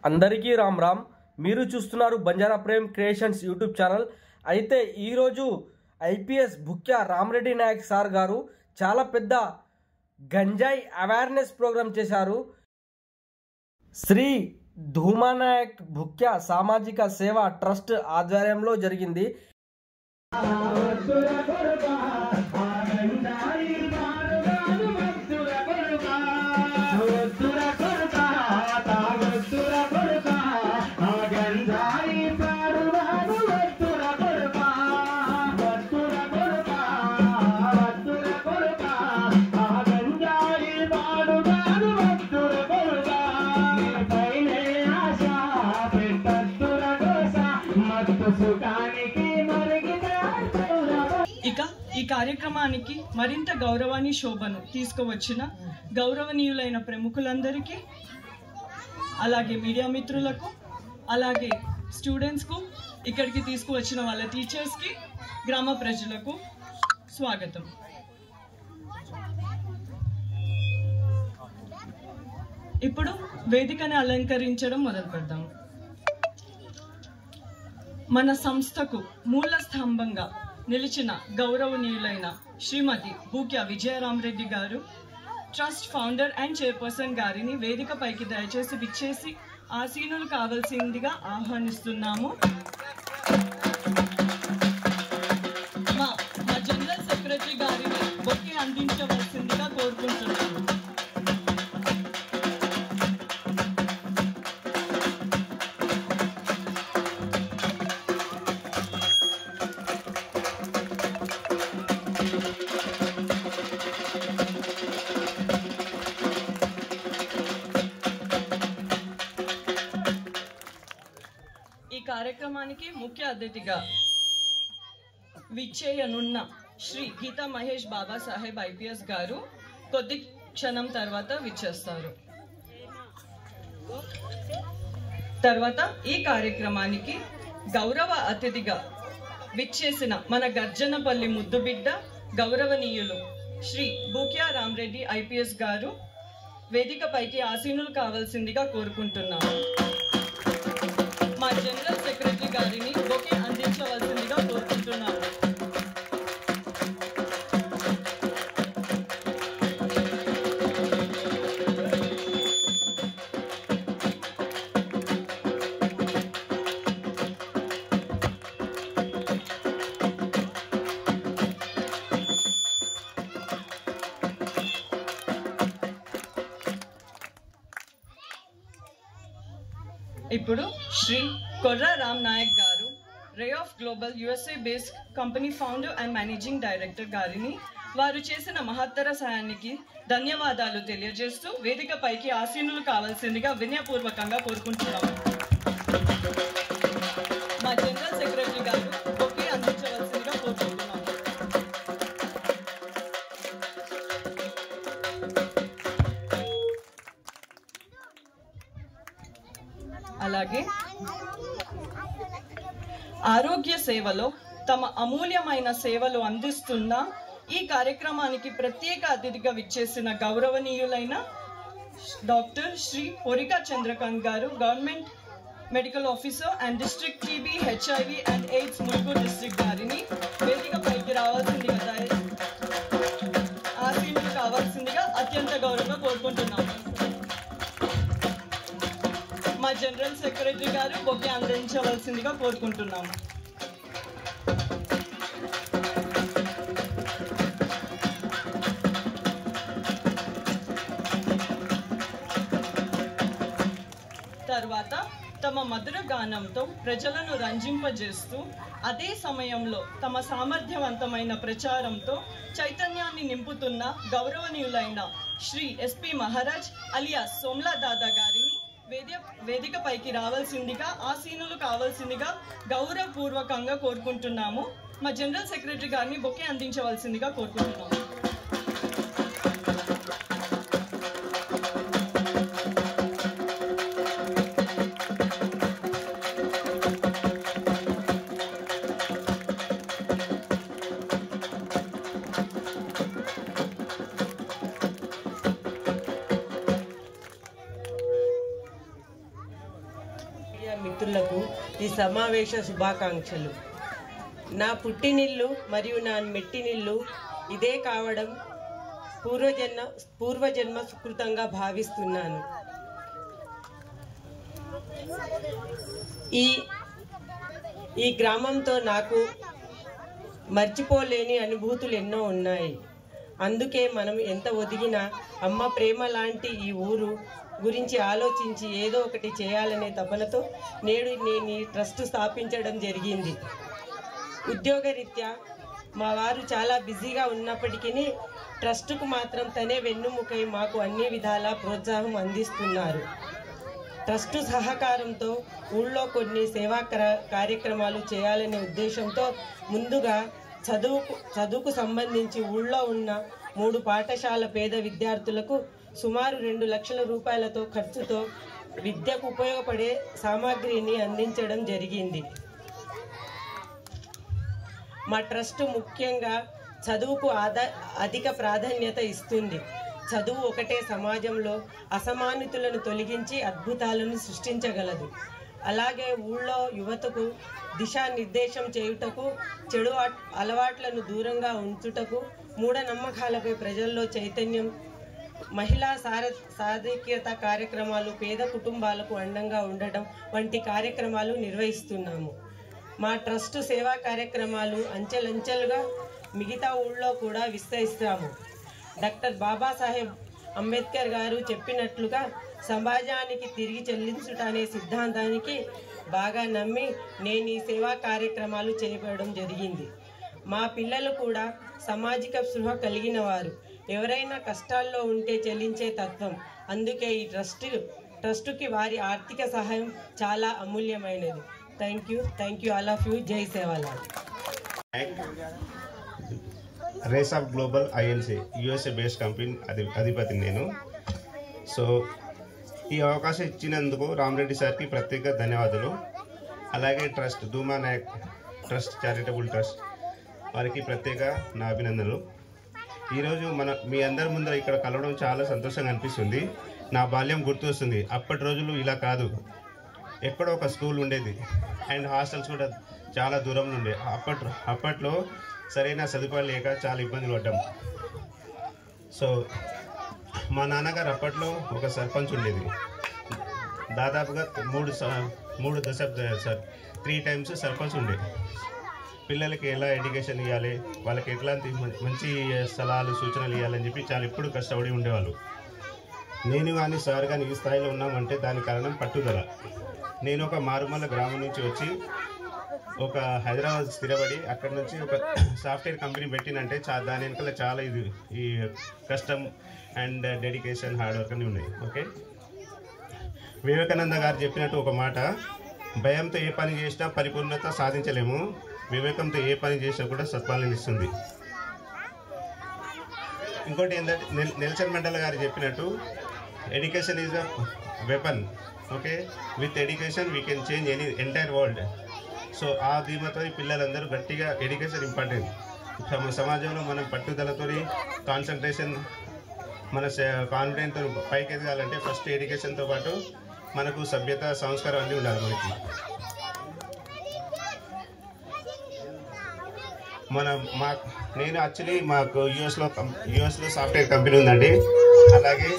అందరికీ రామ్ రామ్. మీరు చూస్తున్నారు Banjara Prem creations YouTube channel. అయితే ఈరోజు ఐపీఎస్ భుక్యా రామరెడ్డి నాయక్ సార్ గారు చాలా పెద్ద గంజాయి అవేర్నెస్ ప్రోగ్రామ్ చేశారు. శ్రీ ధూమానాయక్ భుక్యా సామాజిక సేవా ట్రస్ట్ ఆధ్వర్యంలో జరిగింది. ఇక ఈ కార్యక్రమానికి మరింత గౌరవాన్ని శోభను తీసుకువచ్చిన గౌరవనీయులైన ప్రముఖులందరికీ, అలాగే మీడియా మిత్రులకు, అలాగే స్టూడెంట్స్కు, ఇక్కడికి తీసుకువచ్చిన వాళ్ళ టీచర్స్కి, గ్రామ ప్రజలకు స్వాగతం. ఇప్పుడు వేదికను అలంకరించడం మొదలు పెడదాం. మన సంస్థకు మూల స్తంభంగా నిలిచిన గౌరవనీయులైన శ్రీమతి భుక్యా విజయరామరెడ్డి గారు, ట్రస్ట్ ఫౌండర్ అండ్ చైర్పర్సన్ గారిని వేదికపైకి దయచేసి విచ్చేసి ఆసీనులు కావాల్సిందిగా ఆహ్వానిస్తున్నాము. మా జనరల్ సెక్రటరీ గారిని బొకే అందించవలసిందిగా కోరుకుంటున్నాము. ఈ కార్యక్రమానికి ముఖ్య అతిథిగా విచ్చేయనున్న శ్రీ గీతా మహేష్ బాబా సాహెబ్ ఐపీఎస్ గారు కొద్ది క్షణం తర్వాత విచ్చేస్తారు. తర్వాత ఈ కార్యక్రమానికి గౌరవ అతిథిగా విచ్చేసిన మన గర్జనపల్లి ముద్దుబిడ్డ గౌరవనీయులు శ్రీ భుక్యా రామరెడ్డి ఐపీఎస్ గారు వేదికపైకి ఆసీనులు కావాల్సిందిగా కోరుకుంటున్నాము. మా జనరల్ సెక్రటరీ గారిని బొకే అందించవలసిందిగా కోరుకుంటున్నాము. ఇప్పుడు శ్రీ కొర్రా రామ్ నాయక్ గారు, ray of global USA based company founder and managing director గారిని వారు చేసిన మహత్తర సాయానికి ధన్యవాదాలు తెలియజేస్తూ వేదికపైకి ఆసీనులు కావాల్సిందిగా వినయపూర్వకంగా కోరుకుంటున్నాము. మా జనరల్ సెక్రటరీ గారు బొకే అందించవలసిందిగా కోరుకుంటున్నాము. అలాగే ఆరోగ్య సేవలో తమ అమూల్యమైన సేవలు అందిస్తున్న ఈ కార్యక్రమానికి ప్రత్యేక అతిథిగా విచ్చేసిన గౌరవనీయులైన doctor Shri Porika Chandrakanth garu, government medical officer and district TB HIV and AIDS Mulugu district గారిని వేదికపైకి రావాల్సిందిగా ఆసీనులు కావాల్సిందిగా అత్యంత గౌరవంగా కోరుకుంటున్నాము. మా జనరల్ సెక్రటరీ గారు బొకే అందించవలసిందిగా కోరుకుంటున్నాము. తర్వాత తమ మధుర గానంతో ప్రజలను రంజింపజేస్తూ అదే సమయంలో తమ సామర్థ్యవంతమైన ప్రచారంతో చైతన్యాన్ని నింపుతున్న గౌరవనీయులైన శ్రీ ఎస్పీ మహారాజ్ అలియాస్ సోమ్లా దాదా గారిని వేదికపైకి రావాల్సిందిగా ఆసీనులు కావాల్సిందిగా గౌరవపూర్వకంగా కోరుకుంటున్నాము. మా జనరల్ సెక్రటరీ గారిని బొకే అందించవలసిందిగా కోరుకుంటున్నాము. మీడియా మిత్రులకు ఈ సమావేశ శుభాకాంక్షలు. నా పుట్టినిల్లు మరియు నా మెట్టినిల్లు ఇదే కావడం పూర్వజన్మ సుకృతంగా భావిస్తున్నాను. ఈ గ్రామంతో నాకు మర్చిపోలేని అనుభూతులు ఎన్నో ఉన్నాయి. అందుకే మనం ఎంత ఒదిగినా అమ్మ ప్రేమ లాంటి ఈ ఊరు గురించి ఆలోచించి ఏదో ఒకటి చేయాలనే తపనతో నేడు నేను ఈ ట్రస్ట్ స్థాపించడం జరిగింది. ఉద్యోగరీత్యా మా వారు చాలా బిజీగా ఉన్నప్పటికీ ట్రస్టుకు మాత్రం తనే వెన్నుముకై మాకు అన్ని విధాలా ప్రోత్సాహం అందిస్తున్నారు. ట్రస్టు సహకారంతో ఊళ్ళో కొన్ని సేవా కార్యక్రమాలు చేయాలనే ఉద్దేశంతో ముందుగా చదువుకు సంబంధించి ఊళ్ళో ఉన్న 3 పాఠశాల పేద విద్యార్థులకు సుమారు 2 లక్షల రూపాయలతో ఖర్చుతో విద్యకు ఉపయోగపడే సామాగ్రిని అందించడం జరిగింది. మా ట్రస్ట్ ముఖ్యంగా చదువుకు అధిక ప్రాధాన్యత ఇస్తుంది. చదువు ఒకటే సమాజంలో అసమానతలను తొలగించి అద్భుతాలను సృష్టించగలదు. అలాగే ఊళ్ళో యువతకు దిశానిర్దేశం చేయుటకు, చెడు అలవాట్లను దూరంగా ఉంచుటకు, మూఢనమ్మకాలపై ప్రజల్లో చైతన్యం, మహిళా సాధిక్యత కార్యక్రమాలు, పేద కుటుంబాలకు అండంగా ఉండటం వంటి కార్యక్రమాలు నిర్వహిస్తున్నాము. మా ట్రస్ట్ సేవా కార్యక్రమాలు అంచెలంచెలుగా మిగతా ఊళ్ళో కూడా విస్తరిస్తాము. డాక్టర్ బాబాసాహెబ్ అంబేద్కర్ గారు చెప్పినట్లుగా సమాజానికి తిరిగి చెల్లించుట అనే సిద్ధాంతానికి బాగా నమ్మి నేను ఈ సేవా కార్యక్రమాలు చేయడం జరిగింది. మా పిల్లలు కూడా సామాజిక స్పృహ కలిగిన వారు. ఎవరైనా కష్టాల్లో ఉంటే చెల్లించే తత్వం. అందుకే ఈ ట్రస్టుకి వారి ఆర్థిక సహాయం చాలా అమూల్యమైనది. Thank you all of you. జై Sevalal. Race of global INC USA based company అధిపతిని నేను. సో ఈ అవకాశం ఇచ్చినందుకు రామరెడ్డి సార్కి ప్రత్యేక ధన్యవాదాలు. అలాగే trust Dhuma Naik trust charitable trust వారికి ప్రత్యేక నా అభినందనలు. ఈరోజు మీ అందరి ముందర ఇక్కడ కలవడం చాలా సంతోషంగా అనిపిస్తుంది. నా బాల్యం గుర్తు వస్తుంది. అప్పటి రోజులు ఇలా కాదు, ఎక్కడో ఒక స్కూల్ ఉండేది అండ్ హాస్టల్స్ కూడా చాలా దూరంలో ఉండే. అప్పట్లో సరైన సదుపాయాలు లేక చాలా ఇబ్బందులు పడ్డాం. సో మా నాన్నగారు అప్పట్లో ఒక సర్పంచ్ ఉండేది. దాదాపుగా 3 టైమ్స్ సర్పంచ్ ఉండే. పిల్లలకి ఎలా ఎడ్యుకేషన్ ఇవ్వాలి, వాళ్ళకి ఎట్లాంటి మంచి సలహాలు సూచనలు ఇవ్వాలని చెప్పి చాలా ఎప్పుడు కష్టపడి ఉండేవాళ్ళు. నేను కానీ సార్ కానీ ఈ స్థాయిలో ఉన్నామంటే దానికి కారణం పట్టుదల. నేను ఒక మారుమూల గ్రామం నుంచి వచ్చి ఒక హైదరాబాద్ స్థిరపడి అక్కడ నుంచి ఒక సాఫ్ట్వేర్ కంపెనీ పెట్టినంటే దాని వెనకాల చాలా ఈ కష్టం అండ్ డెడికేషన్ హార్డ్ వర్క్ అని ఉన్నాయి. ఓకే, వివేకానంద గారు చెప్పినట్టు ఒక మాట, భయంతో ఏ పని చేసినా పరిపూర్ణత సాధించలేము, వివేకంతో ఏ పని చేసినా కూడా సత్ఫలితాన్ని ఇస్తుంది. ఇంకోటి ఏంటంటే నెల్సన్ మండేలా గారు చెప్పినట్టు education is a weapon. Okay, with education we can change entire world. So ఆ ధీమతో పిల్లలందరూ గట్టిగా ఎడ్యుకేషన్ ఇంపార్టెంట్. సమాజంలో మనం పట్టుదలతో కాన్సన్ట్రేషన్ మన కాన్ఫిడెంట్తో పైకి ఎదగాలంటే ఫస్ట్ ఎడ్యుకేషన్తో పాటు మనకు సభ్యత సంస్కారం అన్నీ ఉండాలి మనకి. నేను యాక్చువల్లీ మాకు యుఎస్లో సాఫ్ట్వేర్ కంపెనీ ఉందండి. అలాగే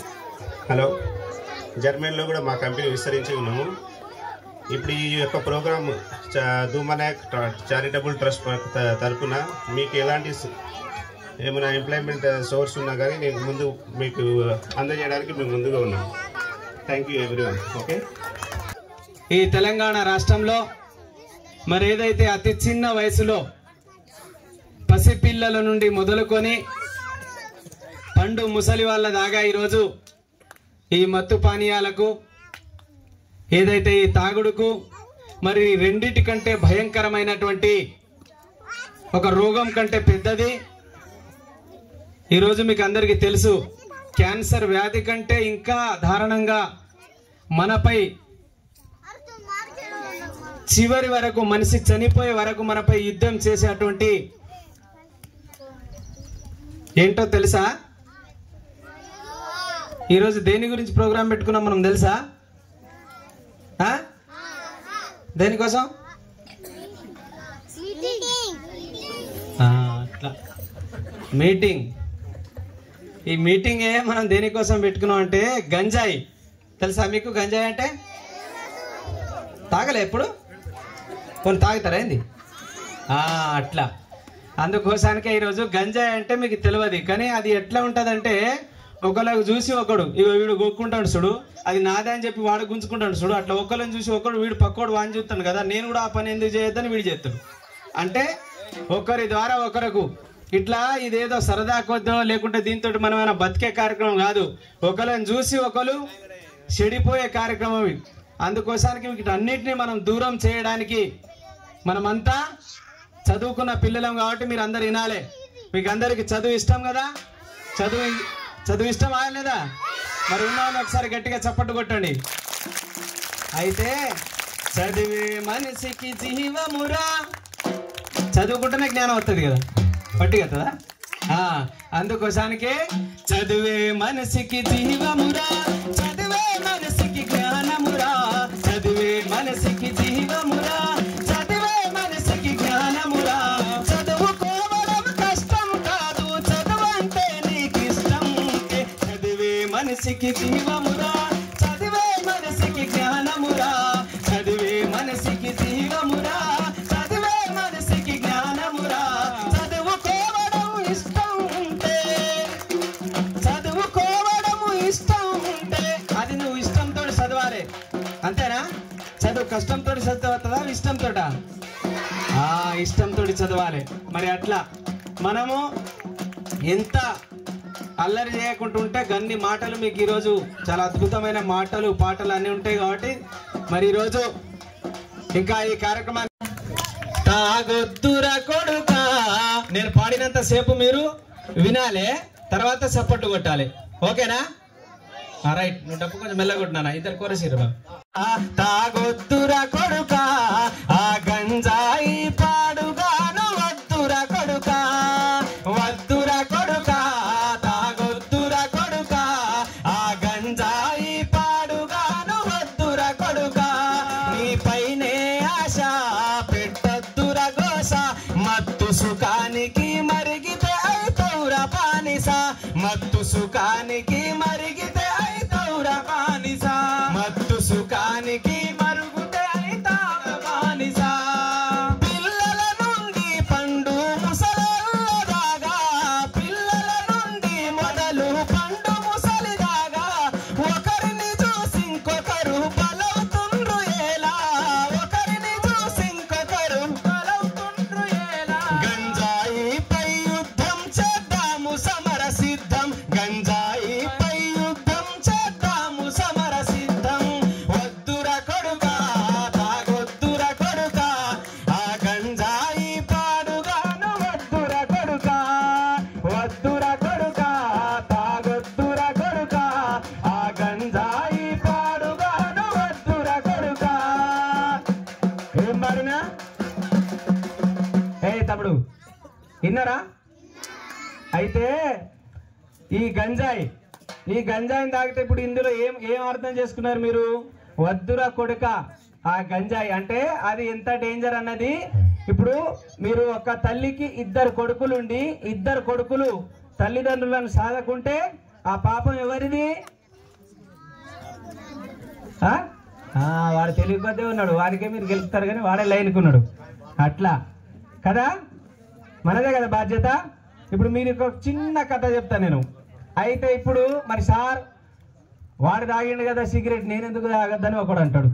జర్మనీలో కూడా మా కంపెనీ విస్తరించి ఉన్నాము. ఇప్పుడు ఈ యొక్క ప్రోగ్రామ్ ధూమా నాయక్ చారిటబుల్ ట్రస్ట్ తరఫున మీకు ఎలాంటి ఏమైనా ఎంప్లాయ్మెంట్ సోర్స్ ఉన్నా కానీ నేను ముందు మీకు అందజేయడానికి మేము ముందుగా ఉన్నాం. Thank you everyone. ఓకే, ఈ తెలంగాణ రాష్ట్రంలో మరి ఏదైతే అతి చిన్న వయసులో పసిపిల్లల నుండి మొదలుకొని పండు ముసలి వాళ్ళ దాకా ఈరోజు ఈ మత్తు పానీయాలకు ఏదైతే ఈ తాగుడుకు మరి రెండిటి కంటే భయంకరమైనటువంటి ఒక రోగం కంటే పెద్దది ఈరోజు మీకు అందరికీ తెలుసు. క్యాన్సర్ వ్యాధి కంటే ఇంకా దారుణంగా మనపై చివరి వరకు మనిషి చనిపోయే వరకు మనపై యుద్ధం చేసేటువంటి ఏంటో తెలుసా? ఈరోజు దేని గురించి ప్రోగ్రాం పెట్టుకున్నాం మనం తెలుసా? దేనికోసం? అట్లా మీటింగ్. ఈ మీటింగే మనం దేనికోసం పెట్టుకున్నాం అంటే గంజాయి. తెలుసా మీకు గంజాయి అంటే? తాగలే ఎప్పుడు? కొన్ని తాగుతారా ఏంది? అట్లా అందుకోసానికే ఈరోజు గంజాయి అంటే మీకు తెలియదు. కానీ అది ఎట్లా ఉంటుందంటే ఒకళ్ళకి చూసి ఒకడు వీడు గొక్కుంటాడు చూడు, అది నాదే అని చెప్పి వాడు గుంజుకుంటాడు చూడు. అట్లా ఒకళ్ళని చూసి ఒకడు వీడు పక్కోడు వాడిని చూస్తాడు కదా, నేను కూడా ఆ పని ఎందుకు చేయొద్దని వీడు చేస్తాడు. అంటే ఒకరి ద్వారా ఒకరకు ఇట్లా ఇదేదో సరదా కొద్దో లేకుంటే దీంతో మనం ఏమైనా బతికే కార్యక్రమం కాదు. ఒకళ్ళని చూసి ఒకరు చెడిపోయే కార్యక్రమం. అందుకోసానికి వీటన్నిటిని మనం దూరం చేయడానికి మనమంతా చదువుకున్న పిల్లలం కాబట్టి మీరు అందరు వినాలి. మీకు అందరికి చదువు ఇష్టం కదా? చదువు ఇష్టం లేదా? మరి ఉన్న వాళ్ళు ఒకసారి గట్టిగా చప్పట్టు కొట్టండి. అయితే చదివే మనిషికి జీవమురా. చదువుకుంటేనే జ్ఞానం వస్తుంది కదా, పట్టి కదా. అందుకోసానికే చదివే మనిషికి జీవమురా, చదివే మనిషికి జ్ఞానమురా, చదివే మనిషికి జీవమురా, చదివే మనిషికి జ్ఞానమురా. చదువుకోవడం కష్టం కాదు, చదువంటే నీకు ఇష్టం. చదివే మనిషికి జీవమురా, చదివే మనిషికి జ్ఞానమురా, చదివే మనిషికి జీవమురా, చదివే మనిషికి జ్ఞానమురా. చదువుకోవడం ఇష్టం ఉంటే అది నువ్వు ఇష్టంతో చదవాలి. అంతేనా? చదువు కష్టంతో చదువుతుందా ఇష్టంతో? ఇష్టంతో చదవాలి. మరి అట్లా మనము ఎంత అల్లరి చేయకుండా ఉంటే గన్ని మాటలు మీకు ఈరోజు చాలా అద్భుతమైన మాటలు పాటలు అన్నీ ఉంటాయి. కాబట్టి మరి ఈరోజు ఇంకా ఈ కార్యక్రమాన్ని తాగొద్దురా కొడుకా నేను పాడినంత సేపు మీరు వినాలి, తర్వాత సపోర్ట్ కొట్టాలి. ఓకేనా? రైట్. నువ్వు డప్పు కొంచెం మెల్లగొట్టినా, ఇద్దరు కోరసీరు. తాగొద్దురా కొడుకా ఆ గంజాయి పాడుగాను, వద్దురా కొడుకా వద్దురా కొడుకా, తాగొద్దురా కొడుకా ఆ గంజాయి పాడుగాను, వద్దురా కొడుకా. నీపైనే ఆశ పెట్టొద్దురా గోస, మత్తు సుఖానికి మరిగితే అయితౌరా బానిస, మత్తు సుఖానికి మరిగితే అయితౌరా బానిస, మత్తు సుఖానికి మరుగుతే అయితౌరా బానిస. పిల్లల నుండి పండు ముసలి దాగా, పిల్లల నుండి మొదలు పండు ముసలి దాగా, ఒకరిని చూసి ఇంకొకరు బలవుతుండ్రు ఎలా, ఒకరిని చూసి ఇంకొకరు బలవుతుండ్రు ఎలా. గంజాయిపై యుద్ధం చేద్దాము సమర సిద్ధం, గంజాయిపై యుద్ధం చేద్దాము సమర సిద్ధం. వద్దురా కొడుకా తాగొద్దురా కొడుకా ఆ గంజాయి పాడుగాను, వద్దురా కొడుకా వద్దురా కొడుకా తాగొద్దురా కొడుకా ఆ గంజాయి పాడుగాను, వద్దురా కొడుకా. ఏం పాడినా? తమ్ముడు విన్నారా? అయితే ఈ గంజాయిని తాగితే ఇప్పుడు ఇందులో ఏం అర్థం చేసుకున్నారు మీరు? వద్దురా కొడుక ఆ గంజాయి అంటే అది ఎంత డేంజర్ అన్నది. ఇప్పుడు మీరు ఒక తల్లికి ఇద్దరు కొడుకులుండి ఇద్దరు కొడుకులు తల్లిదండ్రులను సాధకుంటే ఆ పాపం ఎవరిది? వాడు తెలియకపోతే ఉన్నాడు, వాడికే మీరు గెలుస్తారు కానీ వాడే లైన్కున్నాడు. అట్లా కదా, మనదే కదా బాధ్యత. ఇప్పుడు మీరు ఒక చిన్న కథ చెప్తాను నేను. అయితే ఇప్పుడు మరి సార్ వాడు తాగిండు కదా సిగరెట్, నేనెందుకు తాగద్దని ఒకడు అంటాడు.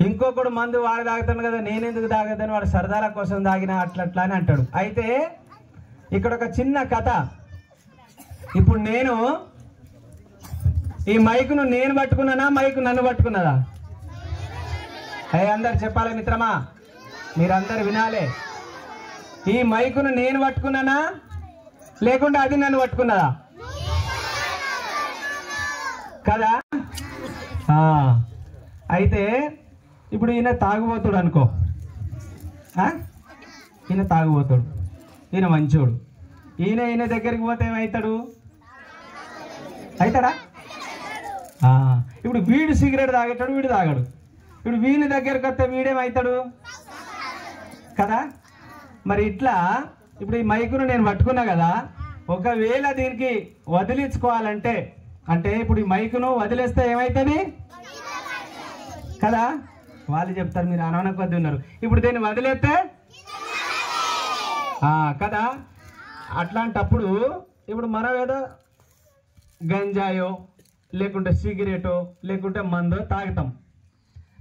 ఇంకొకడు మందు వాడు తాగుతాను కదా నేనెందుకు తాగద్దని వాడు సరదాల కోసం తాగిన అట్లా అని అంటాడు. అయితే ఇక్కడ ఒక చిన్న కథ. ఇప్పుడు నేను ఈ మైకును నేను పట్టుకున్నానా, మైకు నన్ను పట్టుకున్నదా? అందరు చెప్పాలి మిత్రమా, మీరందరు వినాలి. ఈ మైకును నేను పట్టుకున్నానా లేకుంటే అది నన్ను పట్టుకున్నదా? కదా. అయితే ఇప్పుడు ఈయన తాగుబోతుడు అనుకో, ఈయన తాగుబోతుడు, ఈయన మంచోడు. ఈయన దగ్గరికి పోతే ఏమవుతాడు? అవుతాడా? ఇప్పుడు వీడు సిగరెట్ తాగేటాడు, వీడు తాగాడు. ఇప్పుడు వీని దగ్గరకు వస్తే వీడేమవుతాడు కదా. మరి ఇట్లా ఇప్పుడు ఈ మైకును నేను పట్టుకున్నా కదా, ఒకవేళ దీనికి వదిలించుకోవాలంటే అంటే ఇప్పుడు ఈ మైకును వదిలేస్తే ఏమవుతుంది కదా, వాళ్ళు చెప్తారు, మీరు అనవన కొద్ది ఉన్నారు. ఇప్పుడు దీన్ని వదిలేస్తే కదా. అట్లాంటప్పుడు ఇప్పుడు మనం ఏదో గంజాయో లేకుంటే సిగరెటో లేకుంటే మందో తాగుతాం.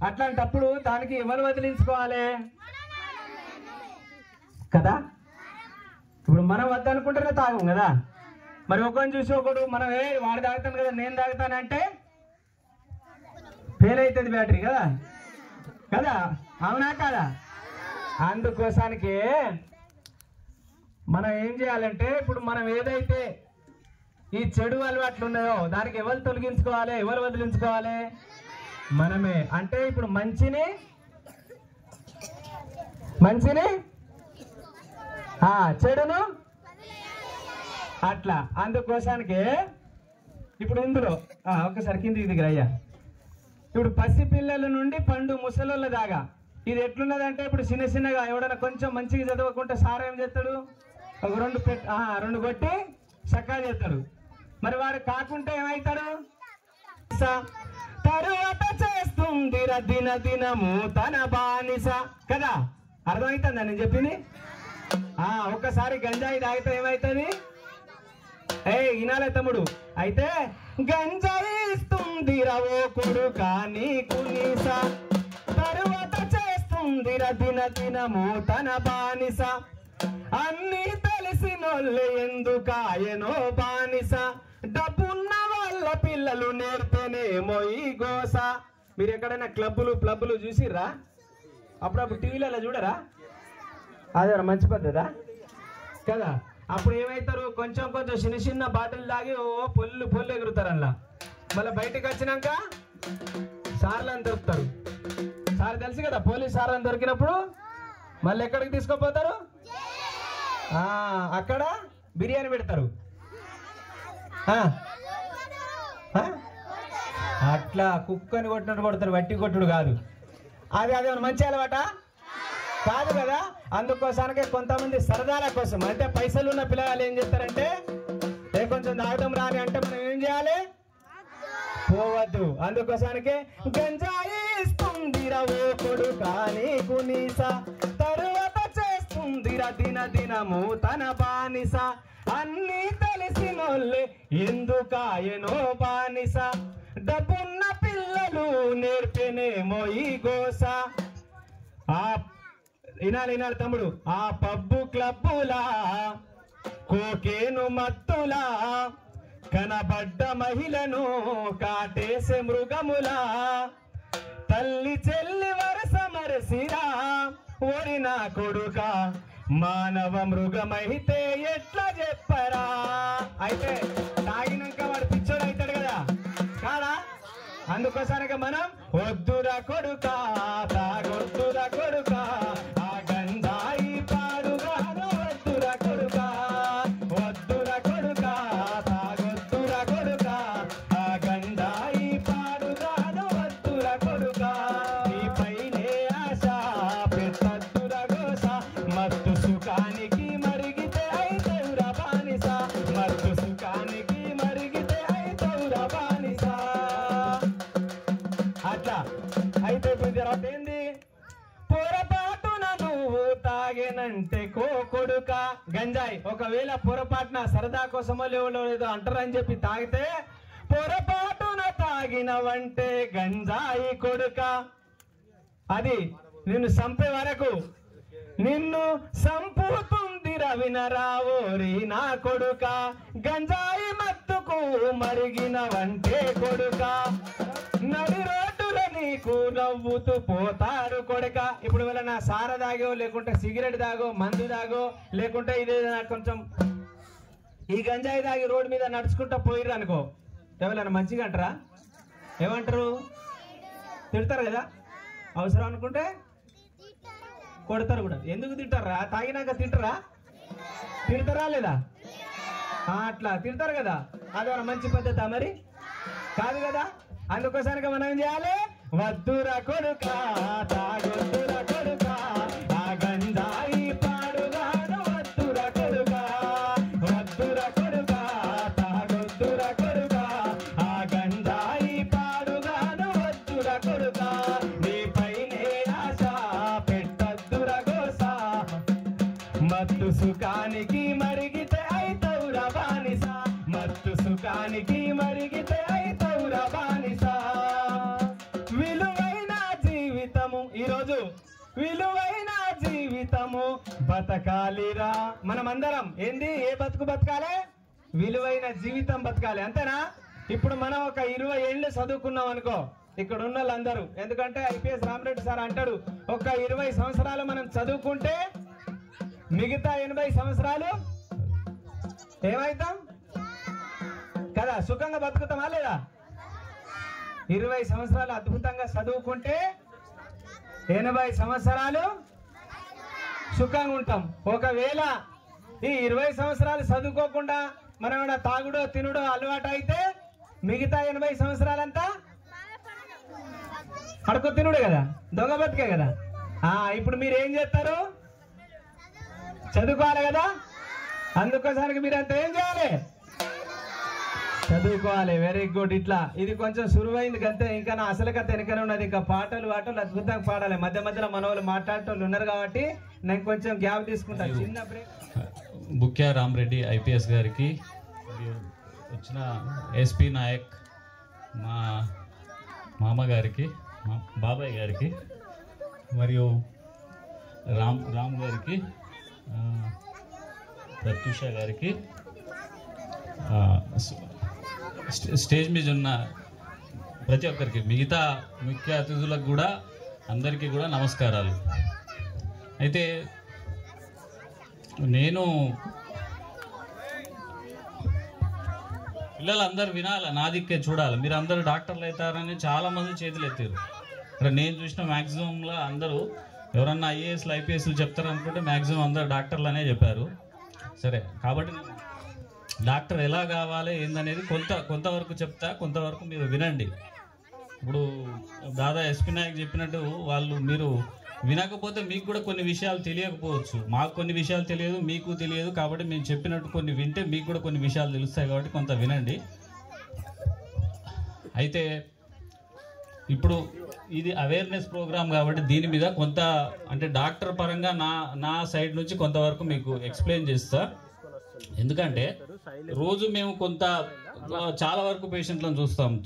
అట్లాంటప్పుడు దానికి ఎవరు వదిలించుకోవాలి కదా. ఇప్పుడు మనం వద్దనుకుంటేనే తాగం కదా. మరి ఒకరిని చూసి ఒకడు మనం వాడు తాగుతాను కదా నేను తాగుతానంటే ఫెయిల్ అవుతుంది బ్యాటరీ కదా కదా, అవునా కదా. అందుకోసానికి మనం ఏం చేయాలంటే ఇప్పుడు మనం ఏదైతే ఈ చెడు అలవాట్లు ఉన్నాయో దానికి ఎవరు తొలగించుకోవాలి, ఎవరు వదిలించుకోవాలి, మనమే. అంటే ఇప్పుడు మంచిని చెడును అట్లా. అందుకోసానికి ఇప్పుడు ఇందులో ఒకసారి కిందికి దిగరయ్యా. ఇప్పుడు పసి పిల్లల నుండి పండు ముసలోళ్ళ దాకా ఇది ఎట్లున్నదంటే ఇప్పుడు చిన్న చిన్నగా ఎవడైనా కొంచెం మంచిగా చదవకుంటే సార్ ఏం చేస్తాడు, ఒక రెండు కొట్టి చక్కా చేస్తాడు. మరి వాడు కాకుంటే ఏమవుతాడు, తరువాత చేస్తుంది దిన దినము తన బానిస కదా. అర్థమవుతుందా నేను చెప్పింది? ఒక్కసారి గంజాయి తాగితే ఏమవుతుంది, వినాలే తమ్ముడు. అయితే గంజాయి ఇస్తుంది రవో కొడుకా నీకు నీస, తరువాత చేస్తుంది దిన దినము తన బానిస, అన్ని తెలిసినోళ్ళే ఎందుకాయనో బానిస, డబ్బున్న వాళ్ళ పిల్లలు నేర్పేనేమో ఈ గోస. మీరు ఎక్కడైనా క్లబ్బులు చూసిర్రా? అప్పుడప్పుడు టీవీలలో చూడరా? అదే మంచి పద్ధతా కదా. అప్పుడు ఏమవుతారు, కొంచెం చిన్న చిన్న బాటిల్ తాగి పొల్లు ఎగురుతారు అలా. మళ్ళీ బయటకు వచ్చినాక సార్లను దొరుకుతారు. సార్ తెలుసు కదా, పోలీస్ సార్లను దొరికినప్పుడు మళ్ళీ ఎక్కడికి తీసుకుపోతారు, అక్కడ బిర్యానీ పెడతారు. అట్లా కుక్కని కొట్టినట్టు కొడతారు, వట్టి కొట్టుడు కాదు. అదేమన్నా మంచి అలవాట కాదు కదా. అందుకోసానికే కొంతమంది సరదాల కోసం అంటే పైసలు ఉన్న పిల్లలు ఏం చేస్తారంటే కొంచెం తాగడం రాని అంటే మనం ఏం చేయాలి, పోవద్దు. అందుకోసానికే గంజాయి ఇస్తుంది రవో కొడుకా నీకు నీస, తరువాత చేస్తుంది దిన దినము తన బానిస, అన్ని తెలిసినోళ్ళే ఎందుకాయనో బానిస, డబ్బున్న పిల్లలు నేర్పేనేమో ఈ గోస. వినాలి తమ్ముడు. ఆ పబ్బు క్లబ్బులా కోకేను మత్తులా కనబడ్డ మహిళను కాటేసే మృగములా, తల్లి చెల్లి వరస మరసిరా ఓరినా కొడుక, మానవ మృగమైతే ఎట్లా చెప్పరా. అయితే తాగినాక వాడు పిచ్చోడు అవుతాడు కదా కాదా. అందుకోసానిక మనం వద్దురా కొడుక తాగొద్దురా కొడుక, ఆ గంజాయి పాడుగాను వద్దురా కొడుక, వద్దురా కొడుక తాగొద్దురా కొడుక, ఆ గంజాయి పాడుగాను వద్దురా కొడుక, నీపైనే ఆశ పెట్టద్దురా గోస, మత్తు సుఖానికి మరిగితే అయితవురా బానిస, మత్తు సుఖానికి మరిగితే అయితవురా బానిస. అట్లా అయితే ఏంది, పొరపాటున నువ్వు తాగేనంటే కొడుక గంజాయి. ఒకవేళ పొరపాటున సరదా కోసమో లేదో అంటారని చెప్పి తాగితే పొరపాటున తాగినవంటే గంజాయి కొడుక, అది నిన్ను చంపే వరకు నిన్ను సంపుతుంది రవినరావోరి నా కొడుక, గంజాయి మత్తుకు మరిగినవంటే కొడుక, నడి రోడ్డులో నీకు నవ్వుతూ పోతారు కొడుక. ఇప్పుడు నా సార దాగో లేకుంటే సిగరెట్ దాగో మందు దాగో లేకుంటే ఇదేదైనా కొంచెం ఈ గంజాయి దాగి రోడ్డు మీద నడుచుకుంటా పోయిర్రు అనుకో, ఎవరైనా మంచిగా అంటారా? ఏమంటారు? తిడతారు కదా. అవసరం అనుకుంటే కొడతారు కూడా. ఎందుకు తింటారా? తాగినాక తింటారా? తిడతారా లేదా? అట్లా తిడతారు కదా. అదేమన్నా మంచి పద్ధత మరి కాదు కదా. అందుకోసానికి మనం ఏం చేయాలి, వద్దుర కొడుకా తాగొద్దుర కొడుకా ఆ గంజాయి పాడుగాను వద్దుర కొడుకా వద్దుర కొడుకా తాగొద్దుర కొడుకా ఆ గంజాయి పాడుగాను వద్దుర కొడుకా నీపైనే ఆశ పెట్టద్దుర గోసా మత్తు సుఖానికి మరిగితే అయితవురా బానిస మత్తు సుఖానికి మరిగితే అయితవురా బానిస విలువైన జీవితము ఈరోజు విలువైన జీవితము బతకాలిరా మనమందరం ఏంది ఏ బతుకు బతకాలి విలువైన జీవితం బతకాలి అంతేనా ఇప్పుడు మనం ఒక 20 ఏళ్ళు చదువుకున్నాం అనుకో ఇక్కడ ఉన్న వాళ్ళందరూ ఎందుకంటే ఐపీఎస్ రామరెడ్డి సార్ అంటాడు ఒక 20 సంవత్సరాలు మనం చదువుకుంటే మిగతా 80 సంవత్సరాలు ఏమైతాం కదా సుఖంగా బతుకుతామా లేదా 20 సంవత్సరాలు అద్భుతంగా చదువుకుంటే 80 సంవత్సరాలు సుఖంగా ఉంటాం ఒకవేళ ఈ 20 సంవత్సరాలు చదువుకోకుండా మనం తాగుడో తినుడో అలవాటు అయితే మిగతా 80 సంవత్సరాలంతా అడుకో తినుడే కదా దొంగ బతికే కదా ఇప్పుడు మీరు ఏం చేస్తారు చదువుకోవాలి కదా అందుకోసానికి మీరు అంత ఏం చేయాలి చదువుకోవాలి వెరీ గుడ్ ఇట్లా ఇది కొంచెం సురువైంది అంతే ఇంకా నా అసలు కథ వెనకనే ఉన్నది ఇంకా పాటలు అద్భుతంగా పాడాలి మధ్య మధ్యలో మన వాళ్ళు మాట్లాడేటోళ్ళు ఉన్నారు కాబట్టి నేను కొంచెం గ్యాప్ తీసుకుంటాను చిన్న బ్రేక్ బుక్యా రామరెడ్డి ఐపీఎస్ గారికి వచ్చిన ఎస్పీ నాయక్ మా మామగారికి మా బాబాయ్ గారికి మరియు రామ్ గారికి ప్రత్యూష గారికి స్టేజ్ మీద ఉన్న ప్రతి ఒక్కరికి మిగతా ముఖ్య అతిథులకు కూడా అందరికీ కూడా నమస్కారాలు. అయితే నేను పిల్లలందరూ వినాలి, నా దిక్కే చూడాలి. మీరు అందరూ డాక్టర్లు అవుతారని చాలామంది చేతులు ఎత్తారు. ఇక్కడ నేను చూసిన మ్యాక్సిమంలో అందరూ ఎవరన్నా ఐఏఎస్లు ఐపీఎస్లు చెప్తారు అనుకుంటే మ్యాక్సిమం అందరూ డాక్టర్లు అనే చెప్పారు. సరే, కాబట్టి డాక్టర్ ఎలా కావాలి ఏందనేది కొంతవరకు చెప్తా, కొంతవరకు మీరు వినండి. ఇప్పుడు దాదా ఎస్పీ నాయక్ చెప్పినట్టు మీరు వినకపోతే మీకు కూడా కొన్ని విషయాలు తెలియకపోవచ్చు. మాకు కొన్ని విషయాలు తెలియదు, మీకు తెలియదు. కాబట్టి మేము చెప్పినట్టు కొన్ని వింటే మీకు కూడా కొన్ని విషయాలు తెలుస్తాయి. కాబట్టి కొంత వినండి. అయితే ఇప్పుడు ఇది అవేర్నెస్ ప్రోగ్రామ్ కాబట్టి దీని మీద కొంత అంటే డాక్టర్ పరంగా నా సైడ్ నుంచి కొంతవరకు మీకు ఎక్స్ప్లెయిన్ చేస్తా. ఎందుకంటే రోజు మేము చాలా వరకు పేషెంట్లను